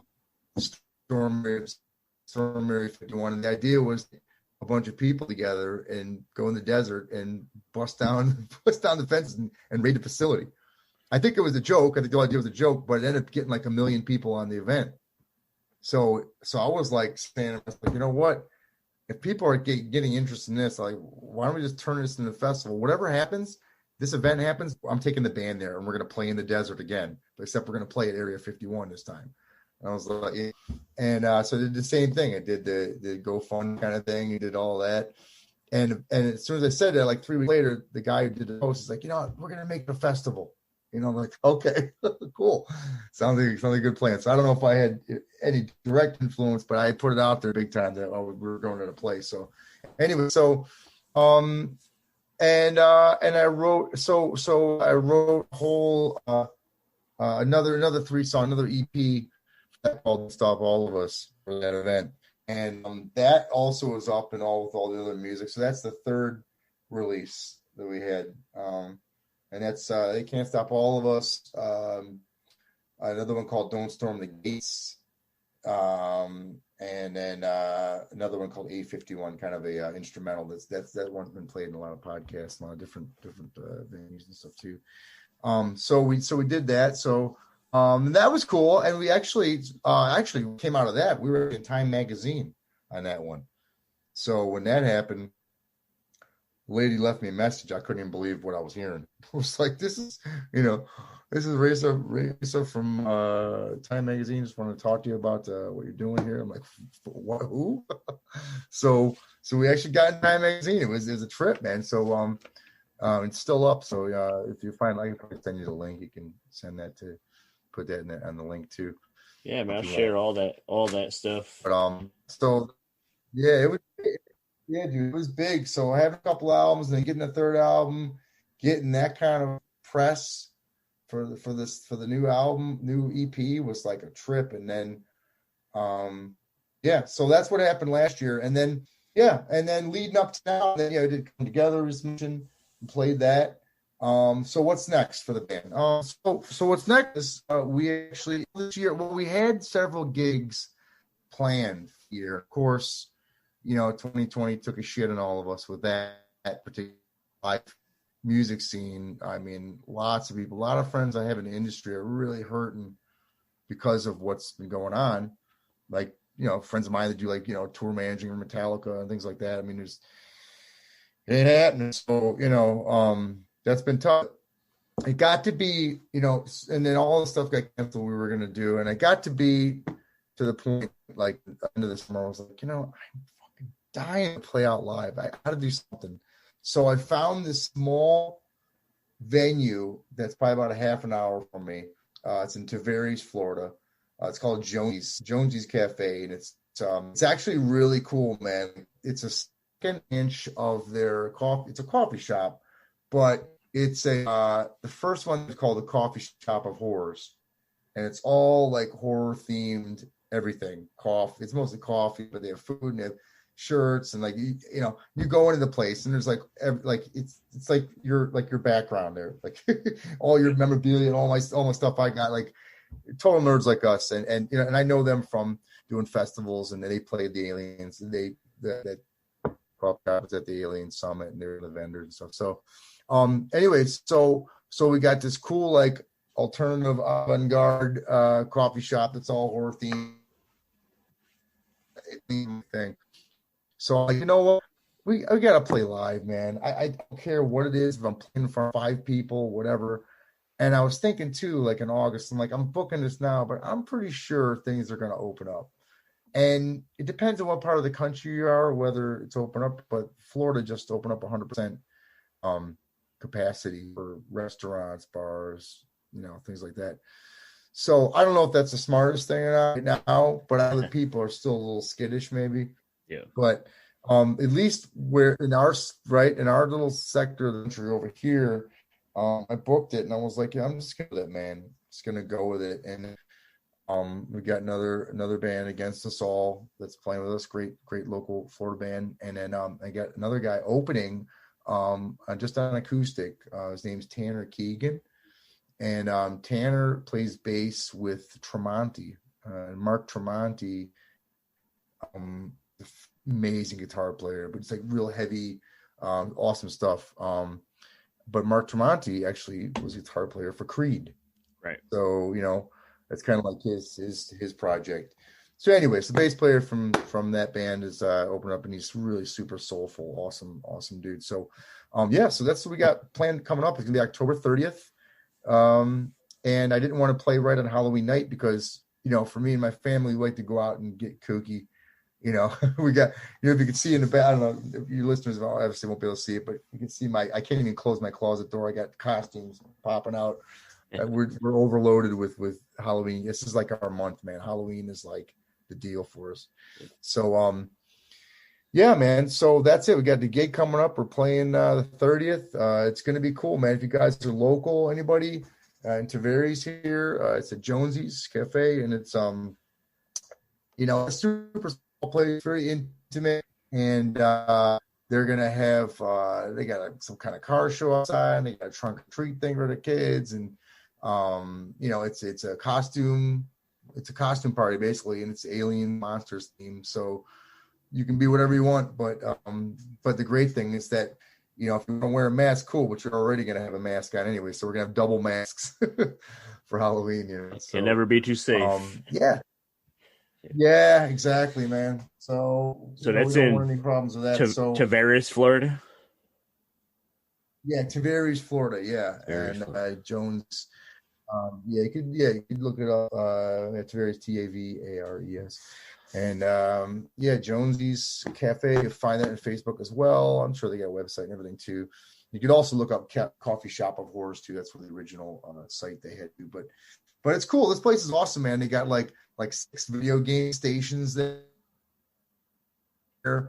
storm Area 51, and the idea was a bunch of people together and go in the desert and bust down the fences and raid the facility. I think it was a joke. I think the idea was a joke, but it ended up getting like 1 million people on the event. So I was like saying, you know what? If people are getting interested in this, like, why don't we just turn this into a festival? Whatever happens, this event happens, I'm taking the band there and we're going to play in the desert again, except we're going to play at Area 51 this time. And I was like, yeah. And so I did the same thing. I did the GoFundMe kind of thing. I did all that. And as soon as I said that, like 3 weeks later, the guy who did the post is like, you know, we're going to make it a festival. You know, I'm like, okay, cool. Sounds like a good plan. So I don't know if I had any direct influence, but I put it out there big time that we were going to the place. So anyway, and I wrote, I wrote a whole, another 3-song, another EP called "Stop All of Us" for that event. And that also is up and all with all the other music. So that's the third release that we had. And that's "They Can't Stop All of Us." Another one called "Don't Storm the Gates," and then another one called "A51," kind of a instrumental. That one's been played in a lot of podcasts, a lot of different venues and stuff too. So we did that. So that was cool, and we actually came out of that. We were in Time magazine on that one. So when that happened, lady left me a message. I couldn't even believe what I was hearing. I was like, this is Reza from Time Magazine. Just want to talk to you about what you're doing here. I'm like, what? Who? so we actually got in Time Magazine. It was a trip, man. So it's still up. So if you find, I can probably send you the link. You can send that to put that on the link too. Yeah, man, I'll share all that stuff. But so yeah, it was. Yeah, dude, it was big. So having a couple albums and then getting a third album, getting that kind of press for the new album, new EP was like a trip. And then, so that's what happened last year. And then, leading up to now, then I did Come Together, as mentioned, and played that. So what's next for the band? So what's next is we actually this year. Well, we had several gigs planned here, of course. 2020 took a shit on all of us with that particular live music scene. I mean, lots of people, a lot of friends I have in the industry are really hurting because of what's been going on. Like, friends of mine that do like, tour managing or Metallica and things like that. I mean, it ain't happening. So, that's been tough. It got to be, and then all the stuff got canceled we were going to do. And it got to be to the point, like, the end of the summer, I was like, I'm dying to play out live. I got to do something. So I found this small venue that's probably about a half an hour from me. It's in Tavares, Florida. It's called Jonesy's Cafe, and it's actually really cool, man. It's a second inch of their coffee. It's a coffee shop, but it's the first one is called the Coffee Shop of Horrors, and it's all like horror themed everything. Coffee. It's mostly coffee, but they have food and they have shirts and like you go into the place and there's like it's like your background there, like all your memorabilia and all my stuff I got, like total nerds like us, and and I know them from doing festivals, and they played the Aliens, and that coffee shop was at the Alien Summit, and they're the vendors and stuff. So anyways, so we got this cool like alternative avant-garde coffee shop that's all horror themed thing. So you know what, we gotta play live, man. I don't care what it is, if I'm playing for 5 people, whatever. And I was thinking too, like in August, I'm like, I'm booking this now, but I'm pretty sure things are gonna open up. And it depends on what part of the country you are, whether it's open up, but Florida just opened up 100% capacity for restaurants, bars, things like that. So I don't know if that's the smartest thing or not right now, but other people are still a little skittish maybe. Yeah. But at least we're in our little sector of the country over here, I booked it and I was like, yeah, I'm just gonna do that, man. just gonna go with it. And we got another band, Against Us All, that's playing with us. Great local Florida band. And then I got another guy opening just on acoustic. His name's Tanner Keegan, and Tanner plays bass with Tremonti. Mark Tremonti, amazing guitar player, but it's like real heavy, awesome stuff. But Mark Tremonti actually was a guitar player for Creed, right? So that's kind of like his project. So anyway, the bass player from that band is opening up, and he's really super soulful, awesome dude. So so that's what we got planned coming up. It's gonna be October 30th. And I didn't want to play right on Halloween night because, for me and my family, we like to go out and get kooky. We got, if you can see in the back, I don't know if your listeners obviously won't be able to see it, but you can see I can't even close my closet door. I got costumes popping out. Yeah. We're overloaded with Halloween. This is like our month, man. Halloween is like the deal for us. So, yeah, man. So that's it. We got the gig coming up. We're playing the 30th. It's going to be cool, man. If you guys are local, anybody in Tavares here, it's at Jonesy's Cafe, and it's a super small place, very intimate, and they're gonna have they got some kind of car show outside, and they got a trunk or treat thing for the kids, and it's a costume party basically, and it's alien monsters theme, so you can be whatever you want, but the great thing is that, if you want to wear a mask, cool, but you're already going to have a mask on anyway, so we're going to have double masks for Halloween. So, can never be too safe. Yeah, exactly, man. So that's we don't want any problems with that. Tavares, Florida? Yeah, Tavares, Florida, yeah. And Jones, you could look it up, Tavares, Tavares. And Jonesy's Cafe, you'll find that on Facebook as well. I'm sure they got a website and everything too. You could also look up Coffee Shop of Horrors too. That's what the original site they had to. But it's cool. This place is awesome, man. They got like 6 video game stations there, and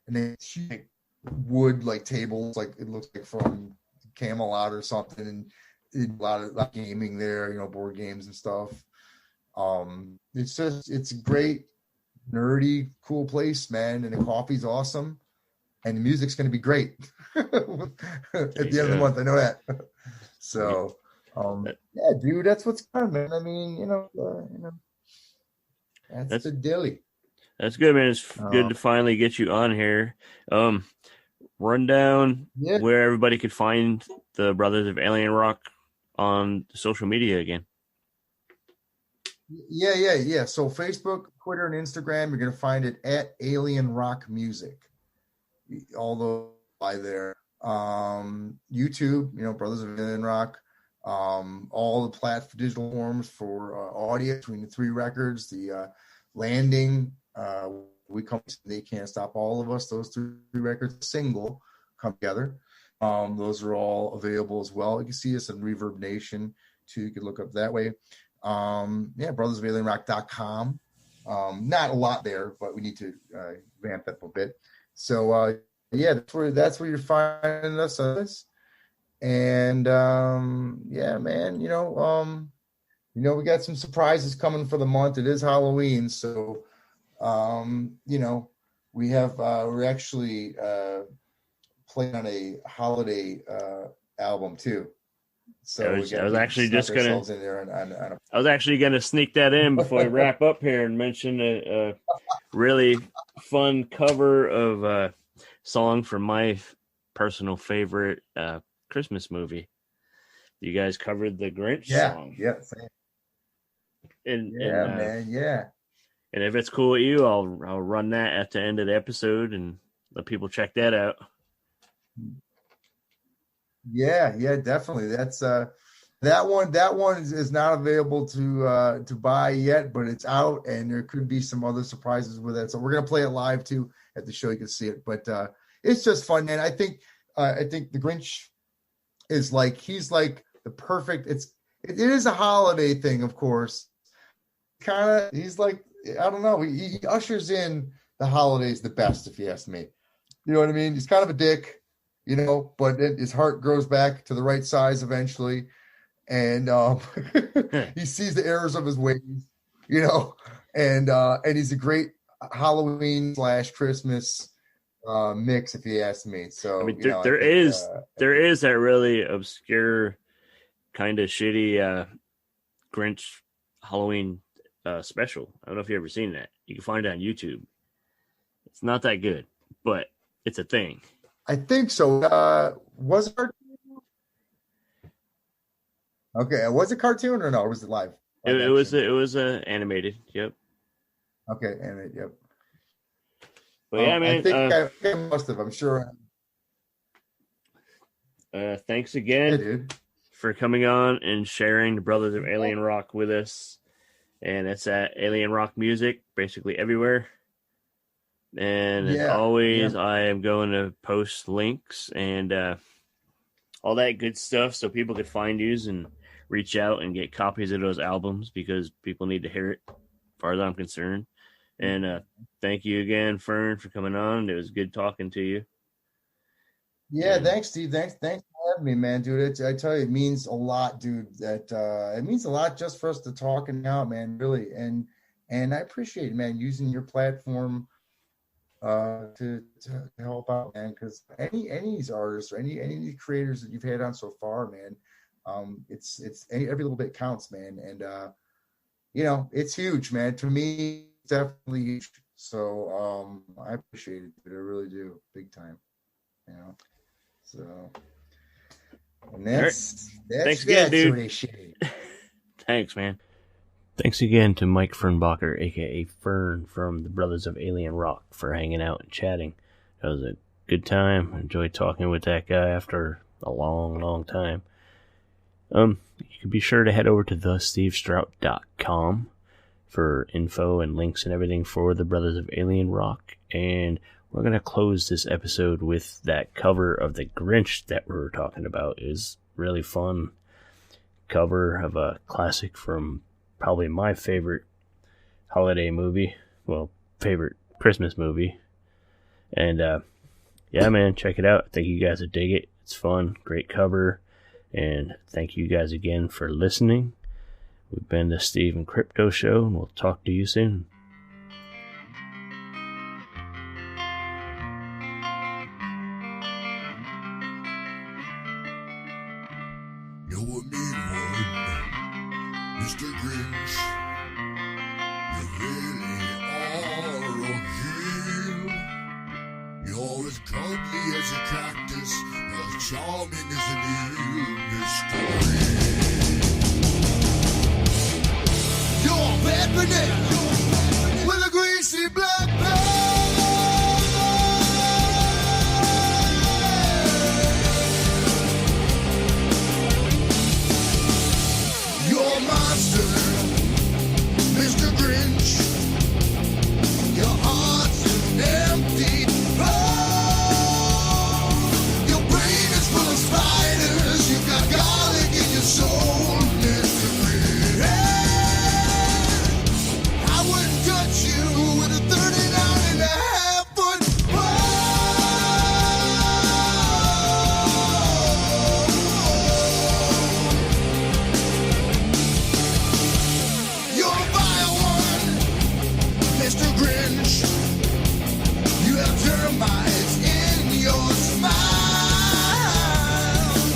they huge wood tables, like it looks like from Camelot or something, and a lot of gaming there, board games and stuff. It's a great, nerdy, cool place, man, and the coffee's awesome, and the music's going to be great at the end of the month. I know that. So, yeah, dude, that's what's fun, man. I mean, that's the dilly. That's good, man. It's good to finally get you on here. Run down where everybody could find the Brothers of Alien Rock on social media again. Yeah. So Facebook, Twitter, and Instagram, you're going to find it at Alien Rock Music. All those by there. YouTube, Brothers of Alien Rock. All the digital forms for audio between the 3 records. The Landing, We Come, They Can't Stop All of Us. Those 3 records, single, come together. Those are all available as well. You can see us on Reverb Nation too. You can look up that way. brothersofalienrock.com. Not a lot there, but we need to vamp that a bit. So that's where you're finding us. And man, we got some surprises coming for the month. It is Halloween, so we're actually playing on a holiday album too. So I was actually gonna sneak that in before I wrap up here and mention a really fun cover of a song from my personal favorite Christmas movie. You guys covered the Grinch song. Yeah. Man. And if it's cool with you, I'll run that at the end of the episode and let people check that out. Yeah, definitely. That's that one is not available to buy yet, but it's out, and there could be some other surprises with it. So we're gonna play it live too at the show. You can see it, but it's just fun, man. I think the Grinch is he's like the perfect. It is a holiday thing, of course. He's like, I don't know. He ushers in the holidays the best, if you ask me. You know what I mean? He's kind of a dick. But his heart grows back to the right size eventually. and he sees the errors of his ways, you know, and he's a great Halloween / Christmas mix, if you ask me. So I mean, there is that really obscure, kind of shitty Grinch Halloween special. I don't know if you've ever seen that. You can find it on YouTube. It's not that good, but it's a thing. I think so. Was it cartoon? Okay, was it cartoon or no? Or was it live? It was animated. Yep. Okay, animated. Yep. But yeah, man. I think I must have. I'm sure. Thanks again, dude, for coming on and sharing the Brothers of Alien Rock with us. And it's at Alien Rock Music, basically everywhere. And as always, I am going to post links and all that good stuff so people could find you and reach out and get copies of those albums because people need to hear it, as far as I'm concerned. And thank you again, Fern, for coming on. It was good talking to you. Yeah, thanks, Steve. Thanks for having me, man, dude. I tell you, it means a lot, dude. That it means a lot just for us to talk and out, man, really. And I appreciate it, man, using your platform to help out, man. Because any of these artists or any of these creators that you've had on so far, man, it's every little bit counts, man. And you know, it's huge, man. To me, it's definitely huge. So I appreciate it, dude. I really do, big time. You know. So, and that's thanks again, dude. Thanks, man. Thanks again to Mike Fernbacher, aka Fern from the Brothers of Alien Rock, for hanging out and chatting. It was a good time. I enjoyed talking with that guy after a long time. You can be sure to head over to thestevestrout.com for info and links and everything for the Brothers of Alien Rock. And we're going to close this episode with that cover of the Grinch that we were talking about. Is really fun cover of a classic from probably my favorite holiday movie. Well, favorite Christmas movie. And yeah, man, check it out. I think you guys would dig it. It's fun. Great cover. And thank you guys again for listening. We've been the Steve and Crypto Show, and we'll talk to you soon. You're a mean one, Mr. Grinch. You really are a heel. You're as cuddly as a cactus, you're as charming as an eel, Mr. Grinch. You're a bad banana with a greasy black Mr. Grinch, your heart's an empty hole. Your brain is full of spiders. You've got garlic in your soul, Mr. Grinch. I wouldn't touch you with a 39.5-foot termites in your smile.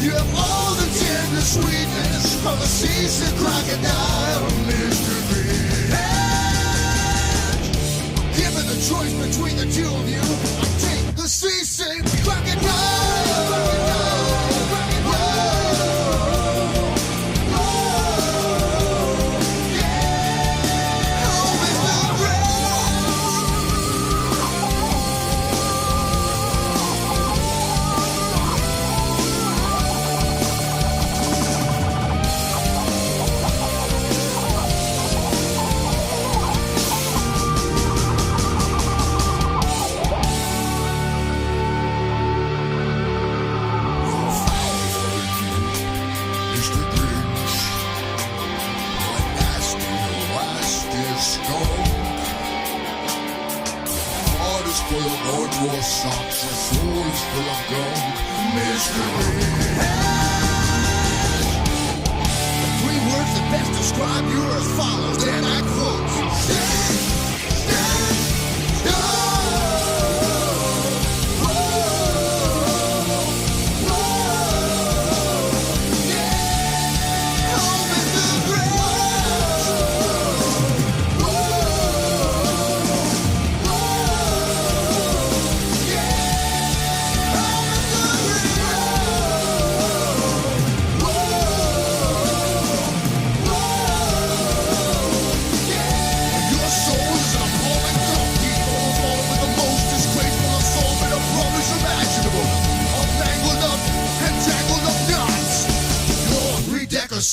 You have all the tender sweetness of a seasick crocodile, Mr. Grinch. Given the choice between the two of you, I'll take the seasick crocodile. Your socks, your soul is full of gold, Mr. Grinch. best describe you as follows, and I quote.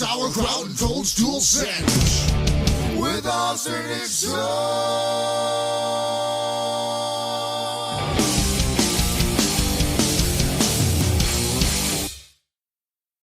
Sauerkraut and toadstool sandwich with arsenic sauce.